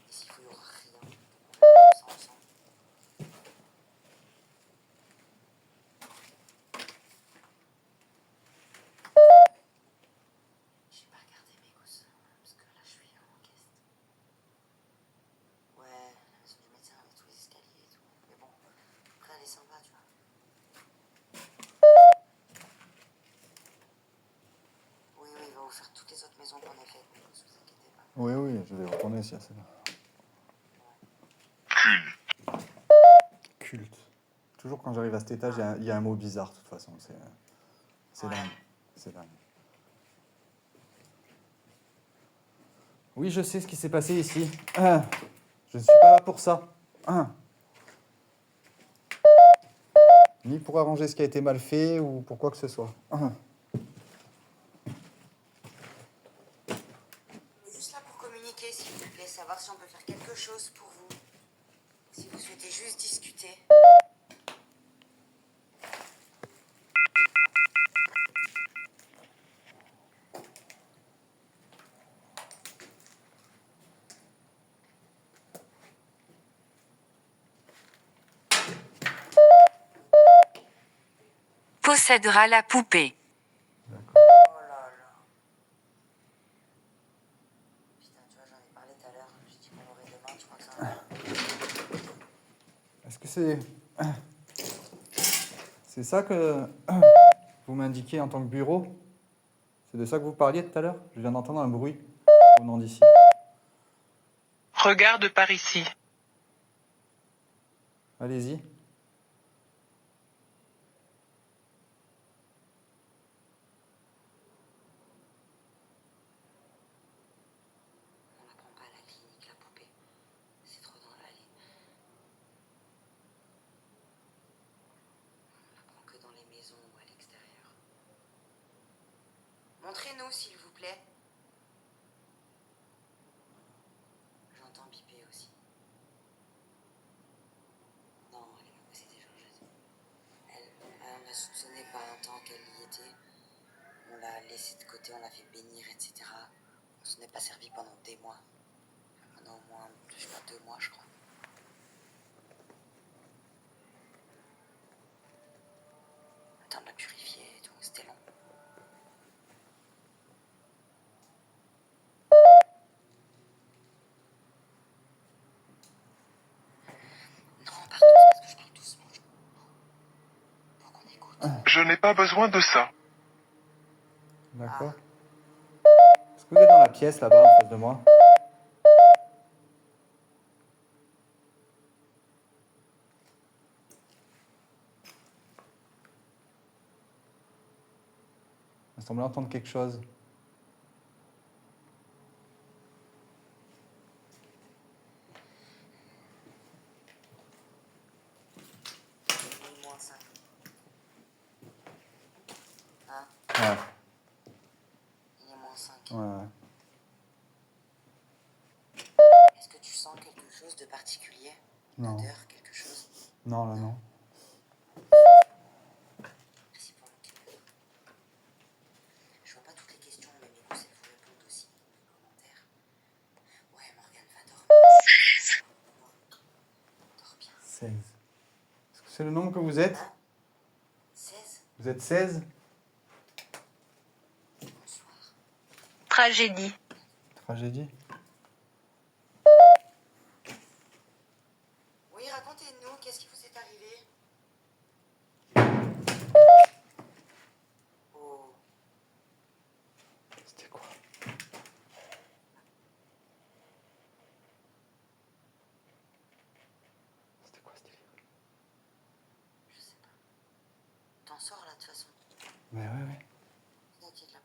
Et s'il faut, il n'y aura rien. Donc on va faire ça ensemble. J'ai pas regardé mes gousses, parce que là je suis en caisse. Ouais, la maison du médecin avec tous les escaliers et tout. Mais bon, après elle est sympa, tu vois. Oui, oui, il va vous faire toutes les autres maisons qu'on a faites, mais vous inquiétez pas. Oui, oui, je vais retourner si c'est là. Culte. Toujours quand j'arrive à cet étage, il y a un mot bizarre de toute façon. C'est dingue. C'est dingue. Oui, je sais ce qui s'est passé ici. Je ne suis pas là pour ça. Ni pour arranger ce qui a été mal fait ou pour quoi que ce soit. Juste là pour communiquer, s'il vous plaît, savoir si on peut faire quelque chose pour vous. Si vous souhaitez juste discuter. Possédera la poupée. Oh là là. Putain, tu vois, j'en ai parlé tout à l'heure. J'ai dit qu'on l'aurait demain, je crois que ça va. Est-ce que c'est ça que vous m'indiquez en tant que bureau? C'est de ça que vous parliez tout à l'heure? Je viens d'entendre un bruit venant d'ici. Regarde par ici. Allez-y. On la prend pas à la clinique, la poupée. C'est trop dans l'allée. On la prend que dans les maisons ou à l'extérieur. Montrez-nous, s'il vous plaît. J'entends biper aussi. Non, elle est pas passée des changements. On a soupçonné pas un temps qu'elle y était. On l'a laissée de côté, on l'a fait bénir, etc. On s'en est pas servi pendant des mois. Pendant au moins, je sais pas, 2 mois, je crois. Le temps de la purifier et tout, c'était long. Non, pardon, c'est parce que je parle doucement. Pour qu'on écoute. Je n'ai pas besoin de ça. D'accord. Est-ce que vous êtes dans la pièce là-bas en face de moi? Il me semblait entendre quelque chose. Il est moins 5. Hein? Ouais. Il est moins 5. Ouais. Est-ce que tu sens quelque chose de particulier? Une Non. odeur, quelque chose? Non, là, non. Merci pour le câble. Je vois pas toutes les questions, mais mes gousses, elles vous répondent aussi dans les commentaires. Ouais, Morgane va dormir. Dors bien. 16. Est-ce que c'est le nombre que vous êtes? Hein? 16? Vous êtes 16? Bonsoir. Tragédie. Tragédie. Oui, racontez-nous, qu'est-ce qui vous est arrivé? Oh. C'était quoi? C'était quoi ce délire? t'en sors là de toute façon. Mais ouais. T'inquiète là.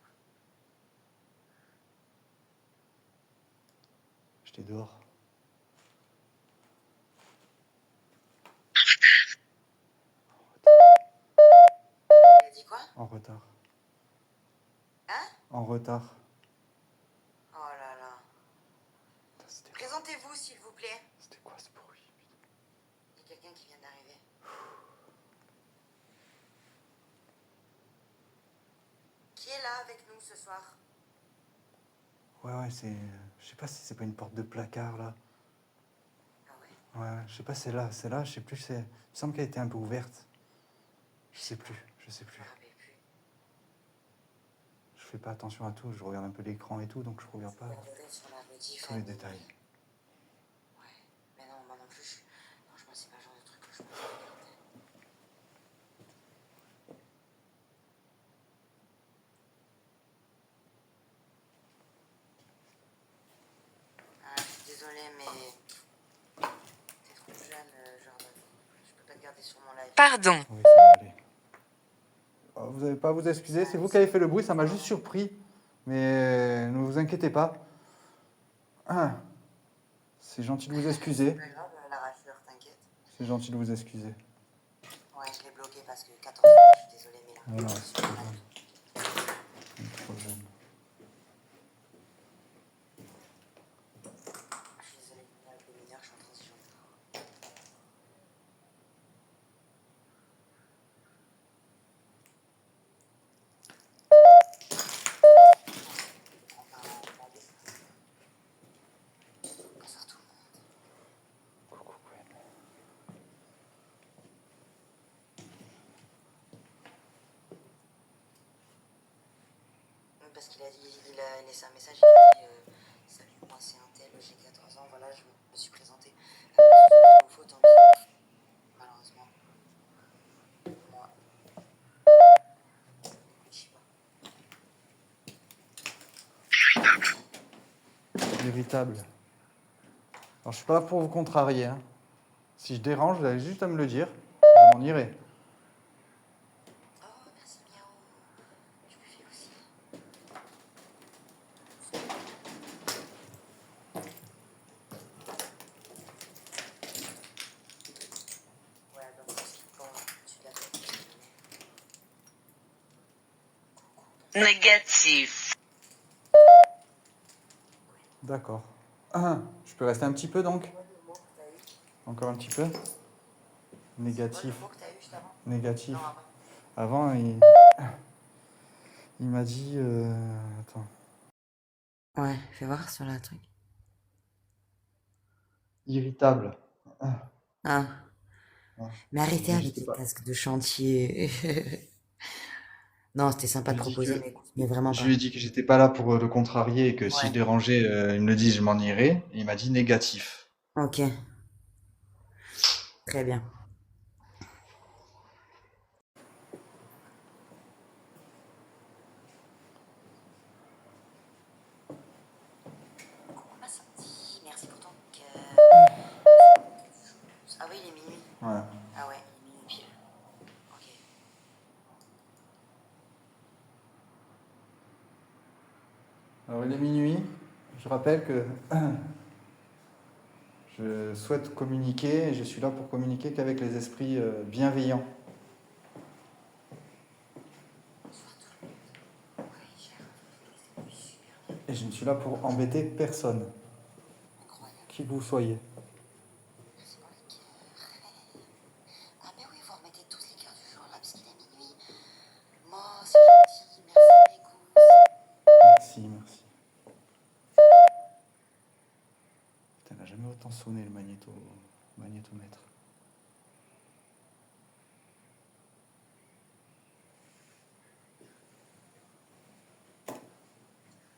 J'étais dehors. Il a dit quoi? En retard. Hein? En retard. Oh là là. Putain, Présentez-vous s'il vous plaît. c'était quoi ce bruit? Il y a quelqu'un qui vient d'arriver. Qui est là avec nous ce soir? Ouais, c'est... Je sais pas si c'est pas une porte de placard, là. Ah ouais. Ouais, je sais pas, c'est là, je sais plus, c'est... Il me semble qu'elle était un peu ouverte. Je sais plus. Je me rappelle plus. Je fais pas attention à tout, je regarde un peu l'écran et tout, donc je regarde pas Peut-être sur la rediff. tous les détails. Ouais. Mais non, moi non plus. Non, je pense que c'est pas le genre de truc que je pense regarder. Ah, je suis désolée, mais t'es trop jeune, Jordan. Je peux pas te garder sur mon live. Pardon. Oui, ça va aller. Oh, vous avez pas à vous excuser, c'est vous qui avez fait le bruit, ça m'a juste surpris. Mais ne vous inquiétez pas. Ah, c'est gentil de vous excuser. C'est pas grave, la raclure, t'inquiète. C'est gentil de vous excuser. Ouais, je l'ai bloqué parce que 14 ans, je suis désolée, mais là. Mais non, c'est trop jeune. C'est trop jeune. Je suis désolée, avec les mineurs, je suis en transition. Bonsoir tout le monde. Coucou, Gwen. Parce qu'il a dit, il a laissé un message, il a dit salut, moi c'est un tel, j'ai 14 ans, voilà, je me suis présenté. Après, il faut tant pis. Malheureusement. Moi, je sais pas. Irritable. Alors, je suis pas là pour vous contrarier. Hein. Si je dérange, vous avez juste à me le dire. Je m'en irai. Oh, merci Miao. Je me fais aussi. Ouais, donc on se bon, je suis d'accord. Négatif. D'accord. Ah, je peux rester un petit peu donc? Moi, le mot que t'as eu, Encore un petit peu? c'est quoi Négatif. le mot que t'as eu juste avant? Négatif. Non, Avant, il m'a dit... Attends. Ouais, fais voir sur la truc. Irritable. Ah, Ouais. mais arrêtez Je avec sais les pas. casques de chantier. Non, c'était sympa de Je lui ai dit proposer, que, mais vraiment je pas. lui ai dit que j'étais pas là pour le contrarier et que si je Ouais, dérangeais, il me le dise, je m'en irais. Et il m'a dit négatif. ok, très bien. Coucou ma Sandy, merci pour ton cœur. Ah oui, il est minuit. Ouais. Ah ouais, il est minuit pile. Ok. Alors il est minuit. Je rappelle que je souhaite communiquer et je suis là pour communiquer qu'avec les esprits bienveillants. Bonsoir tout le monde. Ouais, cher. C'est super bien. Et je ne suis là pour embêter personne, Incroyable. qui vous soyez. Merci pour les cœurs. Ah mais oui, vous remettez tous les cœurs du jour là, parce qu'il est minuit. Moi, c'est gentil. Merci mes gousses. Merci. Putain, il n'a jamais autant sonné le magnétomètre.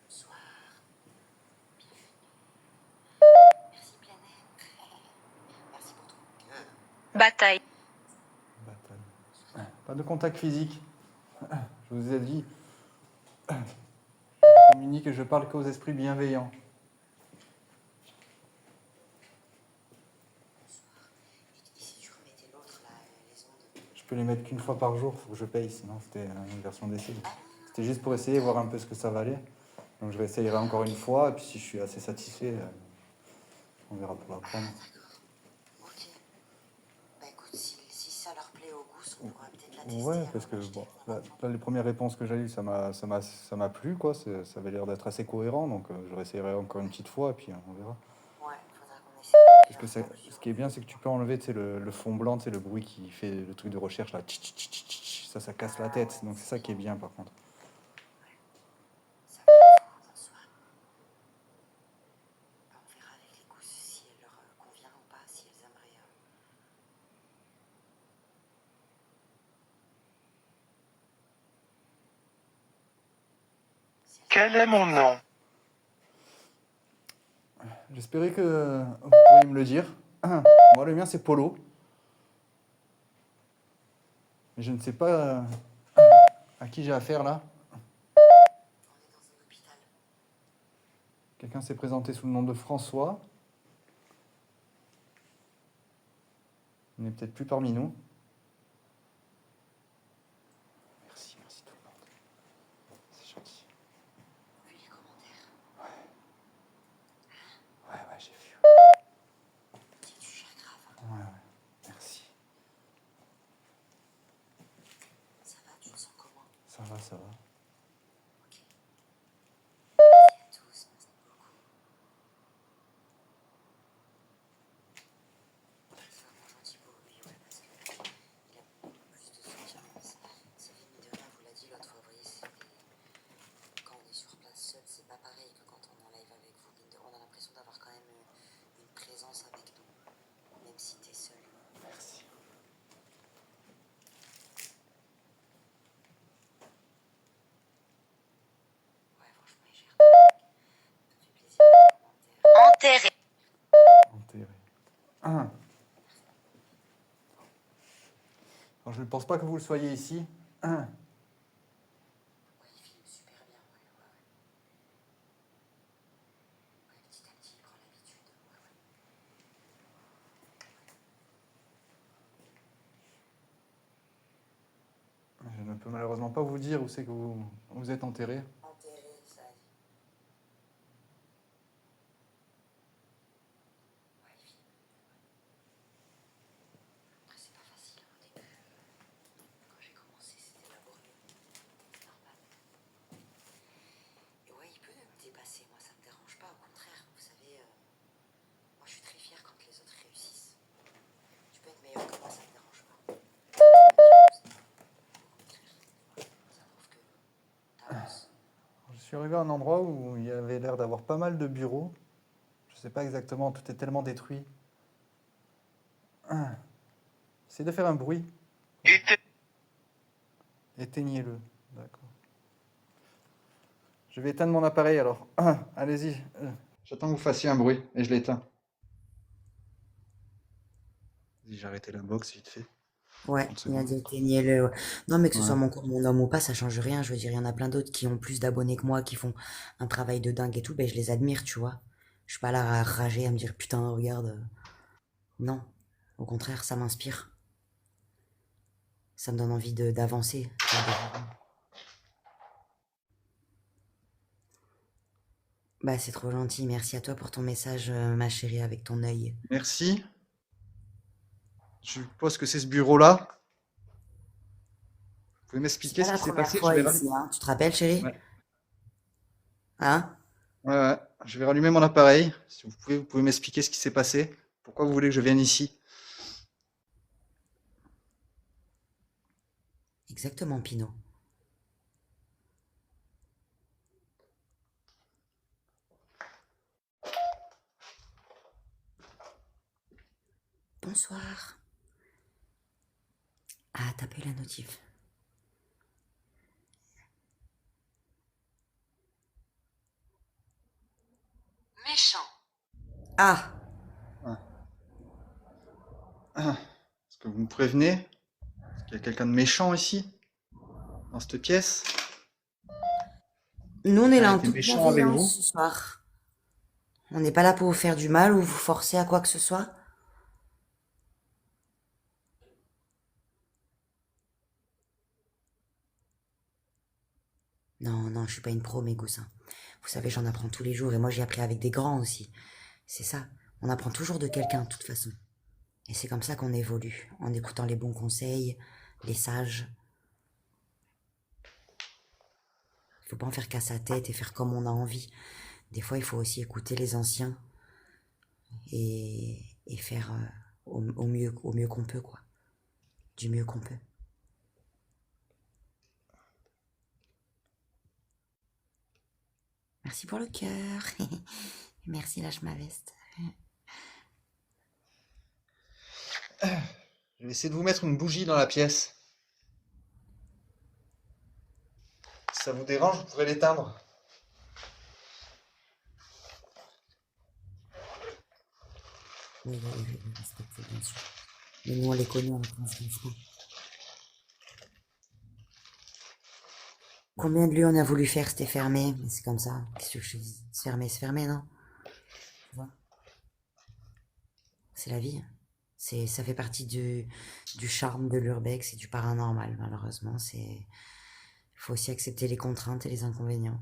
Bonsoir. Merci planète. Merci pour ton cœur. Bataille. Bataille. Pas de contact physique. Je vous ai dit. Je communique et je parle qu'aux esprits bienveillants. Et si tu remettais l'autre là, les ondes? peux les mettre qu'une fois par jour, faut que je paye, sinon c'était une version d'essai. C'était juste pour essayer, voir un peu ce que ça valait. Donc je réessayerai encore une fois, et puis si je suis assez satisfait, on verra pour la prendre. Ok. Bah écoute, si ça leur plaît au goût, on pourra peut-être la tester. Ouais, parce que bon, là, les premières réponses que j'ai eues, ça m'a plu, quoi. Ça avait l'air d'être assez cohérent, donc je réessayerai encore une petite fois, et puis on verra. Ouais, faudra qu'on essaie. Parce que ce qui est bien, c'est que tu peux enlever, tu sais, le fond blanc, tu sais, le bruit qui fait le truc de recherche, là. Tch, tch, tch, tch, tch. Ça casse la tête. Donc c'est ça qui est bien, par contre. Ça va être fou, François. Bah, on verra avec les gousses si elle leur convient ou pas, si elles aimeraient. Quel est mon nom? J'espérais que vous pourriez me le dire. Moi, le mien, c'est Polo. Mais je ne sais pas à qui j'ai affaire, là. On est dans un hôpital. Quelqu'un s'est présenté sous le nom de François. Il n'est peut-être plus parmi nous. Merci tout le monde. C'est gentil. Vu les commentaires, Ouais, j'ai vu. c'est du cher grave. Ouais, merci. Ça va, tu te sens comment? Ça va, ça va. Ok. Merci à tous, merci beaucoup. C'est vraiment gentil pour lui, ouais, parce que il a plus de soutien. Ça fait mine de rien, vous l'a dit l'autre fois, vous voyez, quand on est sur place seul, c'est pas pareil que quand on est en live avec vous. On a l'impression d'avoir quand même une présence avec nous, même si t'es seul. Merci. Ouais, franchement, il gère tout. Ça fait plaisir les commentaires. Enterré. Enterré. Alors, je ne pense pas que vous le soyez ici. Ouais, il filme super bien, ouais. Ouais, petit à petit, il prend l'habitude. Je ne peux malheureusement pas vous dire où c'est que vous êtes enterré. Enterré, ça dit. Ouais, il filme. Après, c'est pas facile au début. Quand j'ai commencé, c'était laborieux. C'est normal. Et ouais, il peut me dépasser. Moi, ça me dérange pas. Au contraire, vous savez, moi, je suis très fière quand les autres réussissent. Tu peux être meilleur que moi, ça me dérange pas. Au contraire, ça prouve que t'avances. Je suis arrivé à un endroit où il y avait l'air d'avoir pas mal de bureaux. Je ne sais pas exactement, tout est tellement détruit. Essayez de faire un bruit. Éteignez-le. D'accord. Je vais éteindre mon appareil alors. Allez-y. J'attends que vous fassiez un bruit et je l'éteins. J'ai arrêté la box vite fait. Ouais, 30 il a secondes. dit éteignez-le. Ouais. Non, mais que ce soit Ouais. mon homme ou pas, ça change rien. Je veux dire, il y en a plein d'autres qui ont plus d'abonnés que moi, qui font un travail de dingue et tout. Ben, je les admire, tu vois. Je suis pas là à rager, à me dire putain, regarde. Non, au contraire, ça m'inspire. Ça me donne envie d'avancer. Bah, c'est trop gentil. Merci à toi pour ton message, ma chérie, avec ton œil. Merci. Je suppose que c'est ce bureau-là. Vous pouvez C'est m'expliquer pas ce la qui s'est première passé? fois ici, hein. Tu te rappelles, chérie? Ouais. Hein? Ouais. Je vais rallumer mon appareil. Si vous pouvez m'expliquer ce qui s'est passé. Pourquoi vous voulez que je vienne ici? Exactement, Pino. Bonsoir. Ah, t'as pas eu la notif. Méchant. Ah! Est-ce que vous me prévenez? Est-ce qu'il y a quelqu'un de méchant ici? Dans cette pièce? Nous, on est Quelqu'un a là en été toute méchant avec bienveillance vous? ce soir. On n'est pas là pour vous faire du mal ou vous forcer à quoi que ce soit. Non, non, je suis pas une pro, mes gosses, hein. Vous savez, j'en apprends tous les jours et moi j'ai appris avec des grands aussi. C'est ça. On apprend toujours de quelqu'un, de toute façon. Et c'est comme ça qu'on évolue, en écoutant les bons conseils, les sages. Il faut pas en faire qu'à sa tête et faire comme on a envie. Des fois, il faut aussi écouter les anciens et faire au mieux qu'on peut, quoi. Du mieux qu'on peut. Merci pour le cœur. Merci, lâche ma veste. Je vais essayer de vous mettre une bougie dans la pièce. Si ça vous dérange, vous pourrez l'éteindre. Oui, oui, oui, oui, respectez, bien sûr. Mais nous, on les connaît, on les transgresse pas. Combien de lieux on a voulu faire, c'était fermé. Mais c'est comme ça. Qu'est-ce que je dis? C'est fermé, non? Tu vois. C'est la vie. Ça fait partie du charme de l'urbex et du paranormal, malheureusement. Il faut aussi accepter les contraintes et les inconvénients.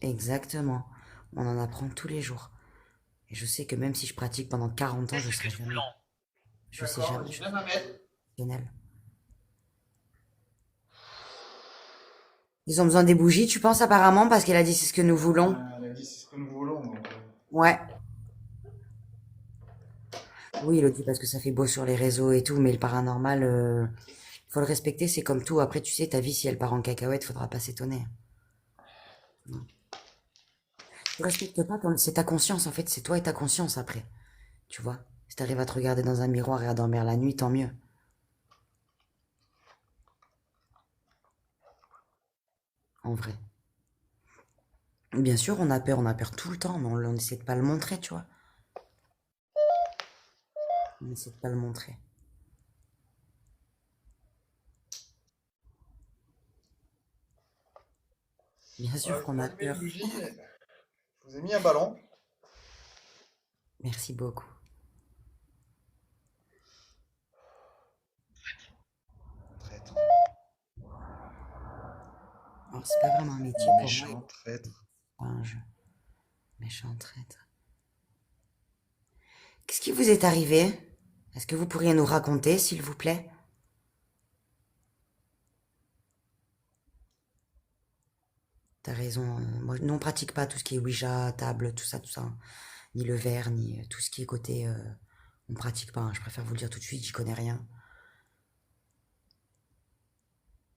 Exactement. On en apprend tous les jours. Et je sais que même si je pratique pendant 40 ans, je serai jamais. Je sais D'accord, jamais. je Je viens serai ma mettre. professionnel. Ils ont besoin des bougies, tu penses apparemment, parce qu'elle a dit c'est ce que nous voulons. Elle a dit c'est ce que nous voulons. Donc, Ouais. Oui, il le dit parce que ça fait beau sur les réseaux et tout, mais le paranormal, faut le respecter, c'est comme tout. Après, tu sais, ta vie, si elle part en cacahuète, faudra pas s'étonner. Non. Tu respectes pas, c'est ta conscience, en fait, c'est toi et ta conscience après. Tu vois? Si t'arrives à te regarder dans un miroir et à dormir la nuit, tant mieux. En vrai. Bien sûr, on a peur tout le temps, mais on essaie de pas le montrer, tu vois. On essaie de pas le montrer. Bien sûr voilà, je qu'on vous a allumez une peur. bougie. Je vous ai mis un ballon. Merci beaucoup. Traître. Alors, c'est pas vraiment un métier pour moi, Méchant traître. c'est pas un jeu. Méchant traître. Qu'est-ce qui vous est arrivé? Est-ce que vous pourriez nous raconter, s'il vous plaît? T'as raison, moi, nous on pratique pas tout ce qui est Ouija, table, tout ça, hein. Ni le verre, ni tout ce qui est côté... on pratique pas, hein. Je préfère vous le dire tout de suite, j'y connais rien.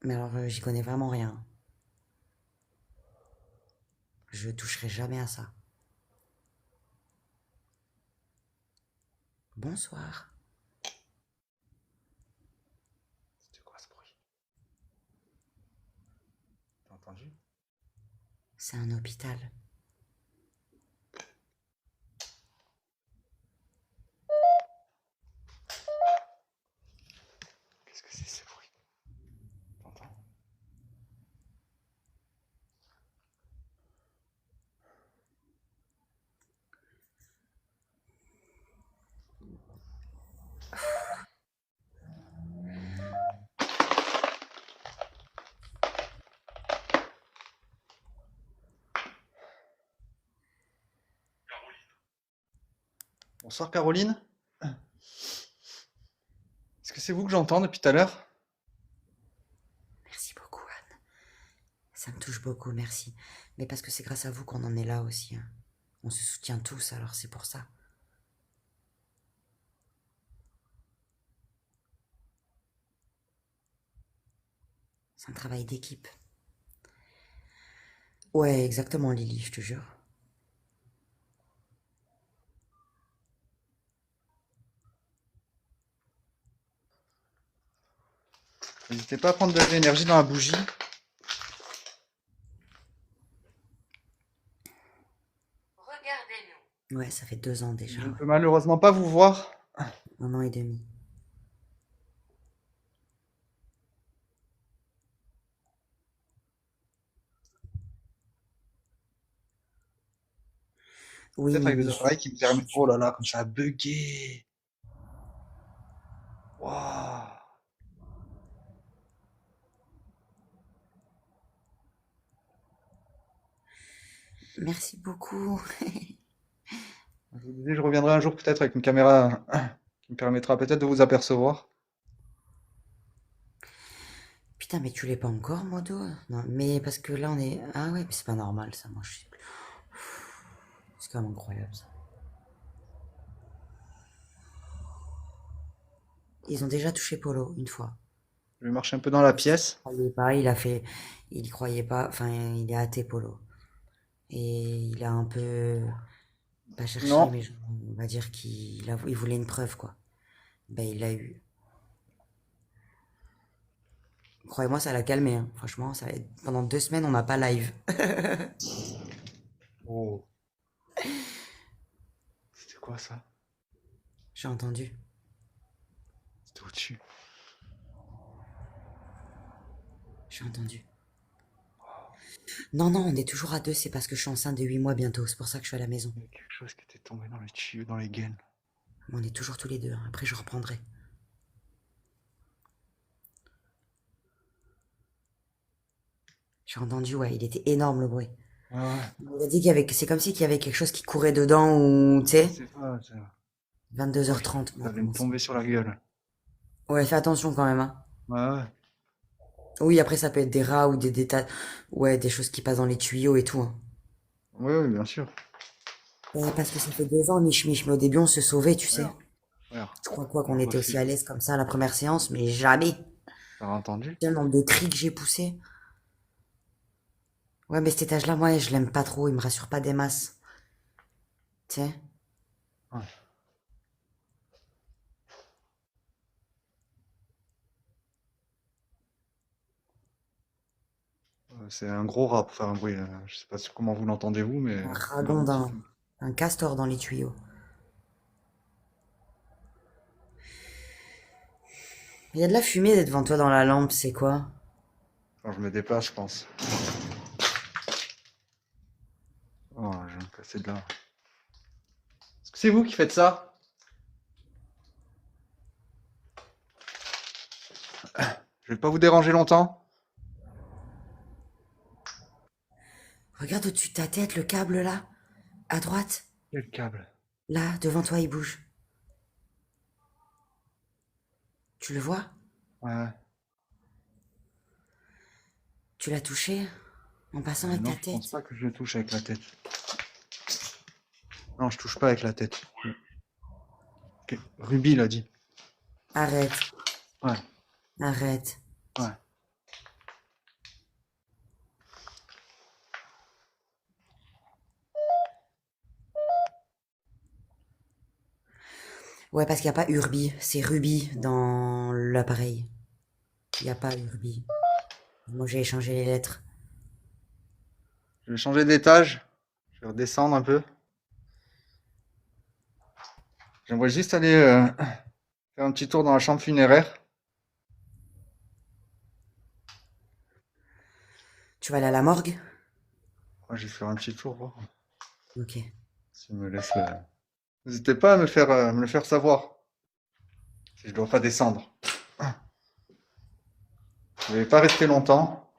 Mais alors, j'y connais vraiment rien. Je toucherai jamais à ça. Bonsoir. C'était quoi ce bruit? T'as entendu? C'est un hôpital. Qu'est-ce que c'est ce bruit? T'entends? Bonsoir Caroline. Est-ce que c'est vous que j'entends depuis tout à l'heure? Merci beaucoup, Anne. Ça me touche beaucoup, merci. Mais parce que c'est grâce à vous qu'on en est là aussi, hein. On se soutient tous, alors c'est pour ça. C'est un travail d'équipe. Ouais, exactement, Lily, je te jure. N'hésitez pas à prendre de l'énergie dans la bougie. Regardez-nous. Ouais, ça fait 2 ans déjà, Je ne ouais. peux malheureusement pas vous voir. 1 an et demi. Oui, Peut-être avec des Lily, appareils qui me permettent. Oh là là, comme ça a bugué. Waouh. Merci beaucoup. Je vous disais, je reviendrai un jour peut-être avec une caméra qui me permettra peut-être de vous apercevoir. Putain, mais tu l'es pas encore, modo? Non, mais parce que là, on est... Ah ouais, mais c'est pas normal, ça, moi, je sais plus. C'est quand même incroyable, ça. Ils ont déjà touché Polo, une fois. Je vais marcher un peu dans la pièce. Il croyait pas, il a fait... Il y croyait pas, enfin, il est athée, Polo. Et il a un peu... Pas cherché, Non. mais on va dire il voulait une preuve, quoi. Ben, il l'a eu. Croyez-moi, ça l'a calmé, hein. Franchement, pendant 2 semaines, on n'a pas live. Oh, c'était quoi ça? J'ai entendu. C'était au-dessus. J'ai entendu. Non, non, on est toujours à 2, c'est parce que je suis enceinte de 8 mois bientôt. C'est pour ça que je suis à la maison. Il y a quelque chose qui était tombé dans les tuyaux, dans les gaines. Mais on est toujours tous les deux, hein. Après, je reprendrai. J'ai entendu, ouais, il était énorme le bruit. Ouais, ouais. On a dit c'est comme si qu'il y avait quelque chose qui courait dedans ou, tu sais, C'est ça, c'est ça. Oh, 22h30. ça allait me tomber sur la gueule. Ouais, fais attention quand même, hein. Ouais, ouais. Oui, après, ça peut être des rats ou ouais, des choses qui passent dans les tuyaux et tout, hein. Oui, oui, bien sûr. Ouais, parce que ça fait 2 ans, Mich, mais au début, on se sauvait, tu sais. Regarde, regarde. Je crois quoi On qu'on le était aussi refait. à l'aise comme ça à la première séance, mais jamais. T'as entendu? Le nombre de cris que j'ai poussé. Ouais, mais cet étage-là, moi, je l'aime pas trop, il me rassure pas des masses. Tu sais? Ouais. C'est un gros rat pour faire un bruit. Je sais pas comment vous l'entendez vous, mais Un c'est un radon petit fou. un castor dans les tuyaux. Il y a de la fumée devant toi dans la lampe, c'est quoi? Quand je me déplace, je pense. Oh, je vais me casser de là. Est-ce que c'est vous qui faites ça? Je vais pas vous déranger longtemps. Regarde au-dessus de ta tête, le câble là. À droite. Quel câble? Là, devant toi, il bouge. Tu le vois? Ouais, ouais. Tu l'as touché en passant avec Non, ta je pense tête. pas que je le touche avec la tête. Non, je touche pas avec la tête. Ok. Ruby l'a dit. Arrête, Ouais, arrête. ouais. Ouais, parce qu'il n'y a pas Urbi, c'est Ruby dans l'appareil. Il n'y a pas Urbi. Moi, j'ai échangé les lettres. Je vais changer d'étage. Je vais redescendre un peu. J'aimerais juste aller faire un petit tour dans la chambre funéraire. Tu vas aller à la morgue? Ouais, je vais faire un petit tour, voir Ok. s'il me laisse le... N'hésitez pas à me le faire savoir si je dois pas descendre. Je vais pas rester longtemps.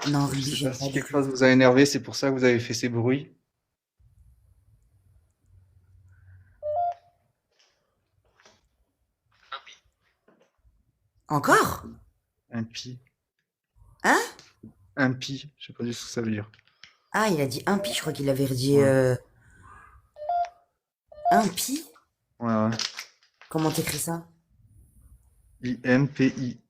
Non, Je Ruby, sais pas j'aime si pas du quelque tout. chose vous a énervé, c'est pour ça que vous avez fait ces bruits. Encore? Impie. Hein? Impie, je sais pas du tout ce que ça veut dire. Ah, il a dit impie, je crois qu'il avait dit Ouais, impie? ouais, ouais. Comment t'écris ça? Impie.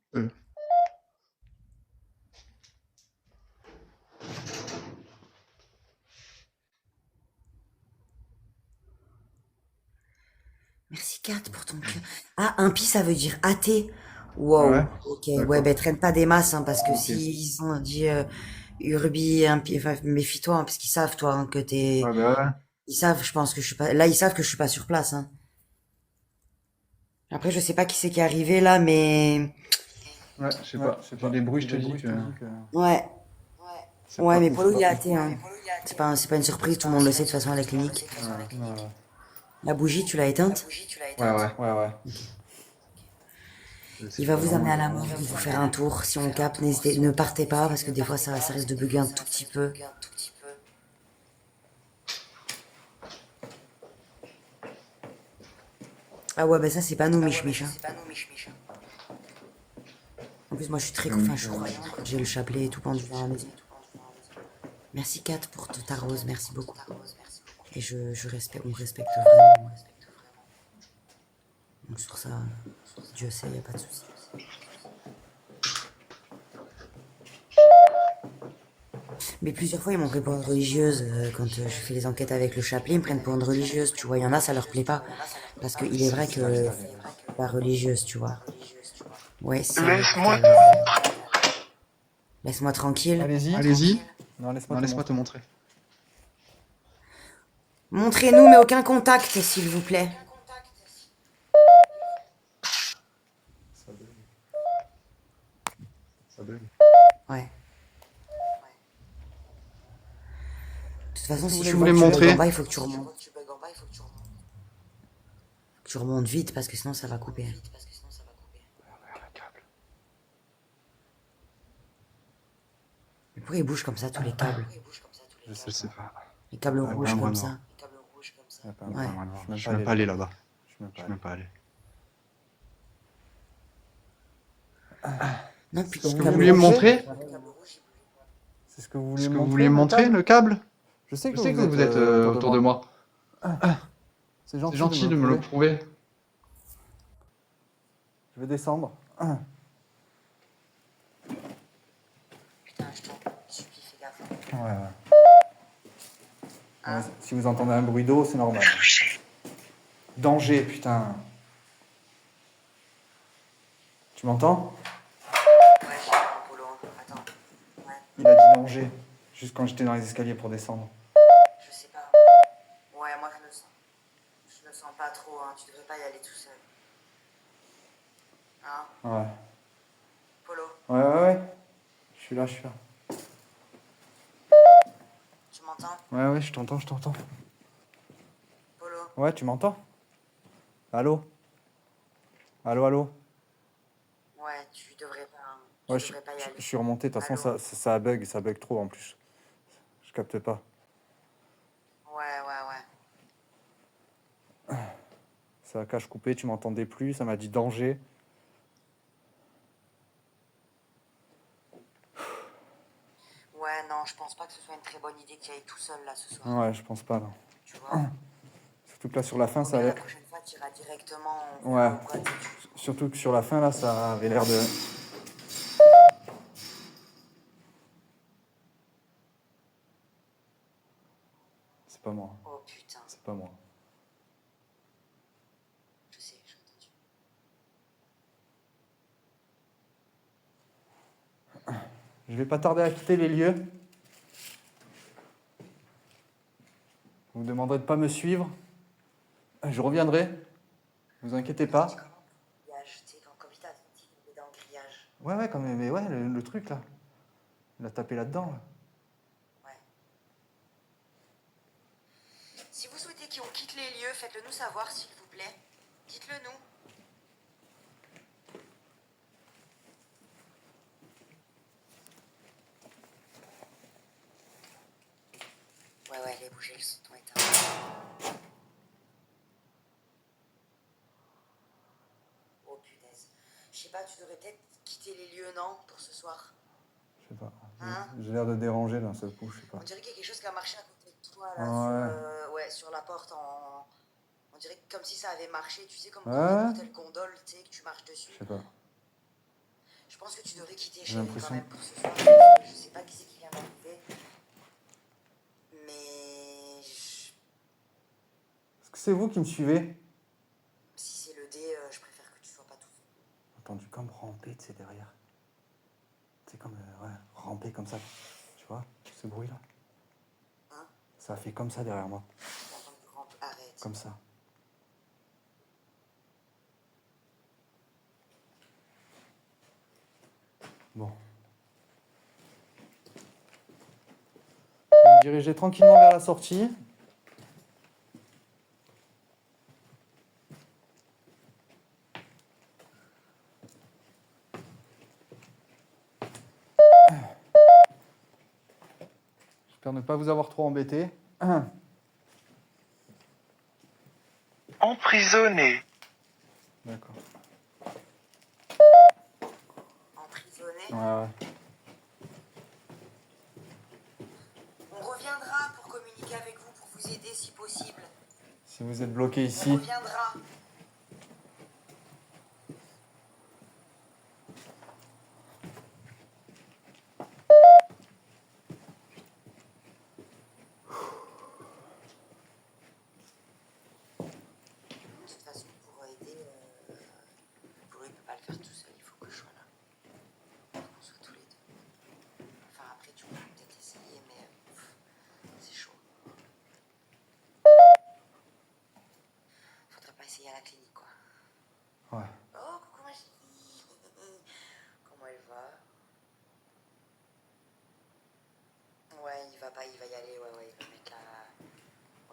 Merci Kat pour ton cœur. Ah, impie, ça veut dire athée. Ah ouais? Wow. Ok, ouais, D'accord. ben traîne pas des masses, hein, parce que Ok. s'ils ont dit Urbi, impie, enfin, méfie-toi, hein, parce qu'ils savent, toi, hein, que t'es... Ouais, bah ouais. Ils savent, je pense que je suis pas... Là, ils savent que je suis pas sur place, hein. Après, je sais pas qui c'est qui est arrivé, là, mais... Ouais, je sais Ouais, pas. je sais J'ai pas. des bruits, J'ai je te des Ouais. dis bruits, je que te dis que Ouais, c'est ouais, pas mais ouf. Polo, il est athée, hein. C'est pas une surprise, tout le monde le sait, de toute façon, à la clinique. Ouais, La bougie, tu l'as éteinte? ouais, ouais. Ouais, ouais. Ok. Il va vous amener à la mort, il va vous faire un tour. Si on capte, n'hésitez, ne partez pas parce que des fois ça risque de bugger un tout petit peu. Ah ouais, bah ça c'est pas nous, Mich Mich. Hein. En plus, moi je suis très enfin, je suis croyante. J'ai le chapelet et tout pendu dans la maison. Merci Kat pour ta rose, merci beaucoup. Et je respecte, on respecte vraiment. Donc sur ça, Dieu sait, y a pas de souci. Mais plusieurs fois, ils m'ont pris pour une religieuse. Quand je fais les enquêtes avec le chapelet, ils me prennent pour une religieuse. Tu vois, il y en a, ça leur plaît pas. Parce qu'il est vrai que la religieuse, tu vois. Ouais, c'est... Laisse-moi. Laisse-moi tranquille. Allez-y. Allez-y. Non, Non, laisse-moi te montrer. Montrez-nous, mais aucun contact, s'il vous plaît. Ça bug. Ouais. De toute façon, si Vous tu voulez me bug montrer en bas, il faut que tu remontes. Tu remontes vite parce que sinon ça va couper. Mais pourquoi ils bougent comme ça tous les câbles? Je sais pas. Les câbles Ah, rouges ouais, comme moi, ça. Il y a pas un Ouais. point. Je suis même pas allé là-bas. Je suis même Je pas suis même pas allé. Non, puis Ce que le vous câble vouliez me rouge- montrer C'est ce que vous Ce voulez que me vous montrer, vouliez me montrer, le câble? Je sais Je sais que vous êtes autour de moi. C'est C'est gentil de me le prouver. Je vais descendre. Putain, je t'en supplie, fais gaffe. Ouais. Ouais, si vous entendez un bruit d'eau, c'est normal. Danger, putain. Tu m'entends? Ouais, j'ai un polo. Attends. Ouais, Il a dit danger. Juste quand j'étais dans les escaliers pour descendre. je sais pas. Ouais, moi je le sens. Je le sens pas trop, hein. Tu devrais pas y aller tout seul. Hein, Ouais. Polo, Ouais. Je suis là. tu m'entends? Ouais, je t'entends. Polo, Ouais, tu m'entends? Allô? Allô? ouais, tu devrais pas, hein. Ouais, Tu devrais pas y aller. je suis remonté. De toute façon, Allô? ça bug trop en plus. Je capte pas. Ouais. Ça a cache coupé, tu m'entendais plus, ça m'a dit danger. Ouais, non, je pense pas que ce soit une très bonne idée que tu ailles tout seul là ce soir. Ouais, je pense pas, non. Tu vois? Surtout que là, sur la fin, ça La avait... prochaine fois, tu iras directement. Ouais. Ou quoi, Surtout que sur la fin, là, ça avait l'air de... C'est pas moi. Oh putain, C'est pas moi. je sais, j'ai entendu. Je vais pas tarder à quitter les lieux. Vous me demanderez de pas me suivre. Je reviendrai. Vous inquiétez pas. Grillage, tu sais, comme il t'a dit, il est dans le grillage. Ouais, quand même, mais ouais, le truc, là. Il a tapé là-dedans, là. Ouais. Si vous souhaitez qu'on quitte les lieux, faites-le nous savoir, s'il vous plaît. Dites-le nous. Ouais, les bougies, elles sont éteintes. Oh punaise. Je sais pas, tu devrais peut-être quitter les lieux, non, pour ce soir. Je sais pas. Hein? J'ai l'air de déranger d'un seul coup, je sais pas. On dirait qu'il y a quelque chose qui a marché à côté de toi, là, Ouais. sur la porte en... On dirait comme si ça avait marché, tu sais, comme Ouais. quand n'importe quelle gondole, tu sais, que tu marches dessus. Je sais pas. Je pense que tu devrais quitter J'ai chez quand l'impression. même pour ce soir. Je sais pas qui c'est qui vient d'arriver. Mais... Est-ce que c'est vous qui me suivez? Si c'est le dé, je préfère que tu sois pas tout seul. J'ai entendu comme ramper, tu sais, derrière. C'est comme, ramper comme ça. Tu vois, ce bruit-là. Hein? Ça a fait comme ça derrière moi. T'as entendu arrête. Comme ça. Bon. Je vais me diriger tranquillement vers la sortie. J'espère ne pas vous avoir trop embêté. Emprisonné. D'accord. Emprisonné. Ouais, ouais. On reviendra pour communiquer avec vous, pour vous aider si possible. Si vous êtes bloqué On ici, reviendra. De toute façon, pour aider, pour il ne peut pas le faire tout seul, il faut que je sois là. Il faut qu'on soit tous les deux. Enfin, après, tu peux peut-être essayer, mais c'est chaud. Faudrait pas essayer à la clinique, quoi. ouais. Oh, coucou ma chérie. Comment elle va? Ouais, il va pas, il va y aller, ouais, il va mettre la...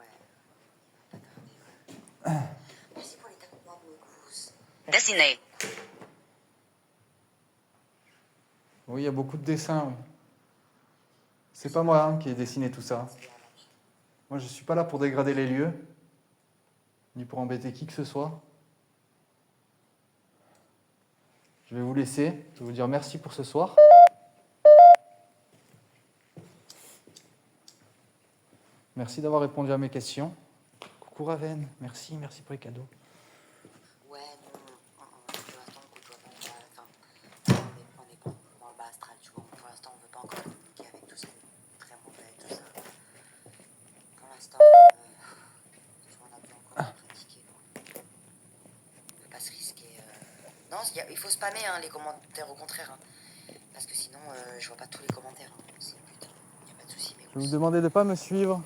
Ouais, il va pas tarder, ouais. Merci pour les tapements de mes gousses. Dessiné. Oui, il y a beaucoup de dessins, oui. C'est pas moi hein, qui ai dessiné tout ça. Moi, je suis pas là pour dégrader les lieux, ni pour embêter qui que ce soit. Je vais vous laisser. Je vais vous dire merci pour ce soir. Merci d'avoir répondu à mes questions. Coucou Raven, merci pour les cadeaux. Ouais, non, pour l'instant, on côtoie pas, enfin, on est pas dans le bas astral, tu vois. Pour l'instant, on veut pas encore communiquer avec tout ça, très mauvais, tout ça. Pour l'instant, tu vois, on a besoin encore de pratiquer, quoi. On veut pas se risquer. Non, il faut spammer hein, les commentaires au contraire, hein, parce que sinon, je vois pas tous les commentaires. Hein. C'est putain, y a pas de souci, mais Je vais vous demander de ne pas me suivre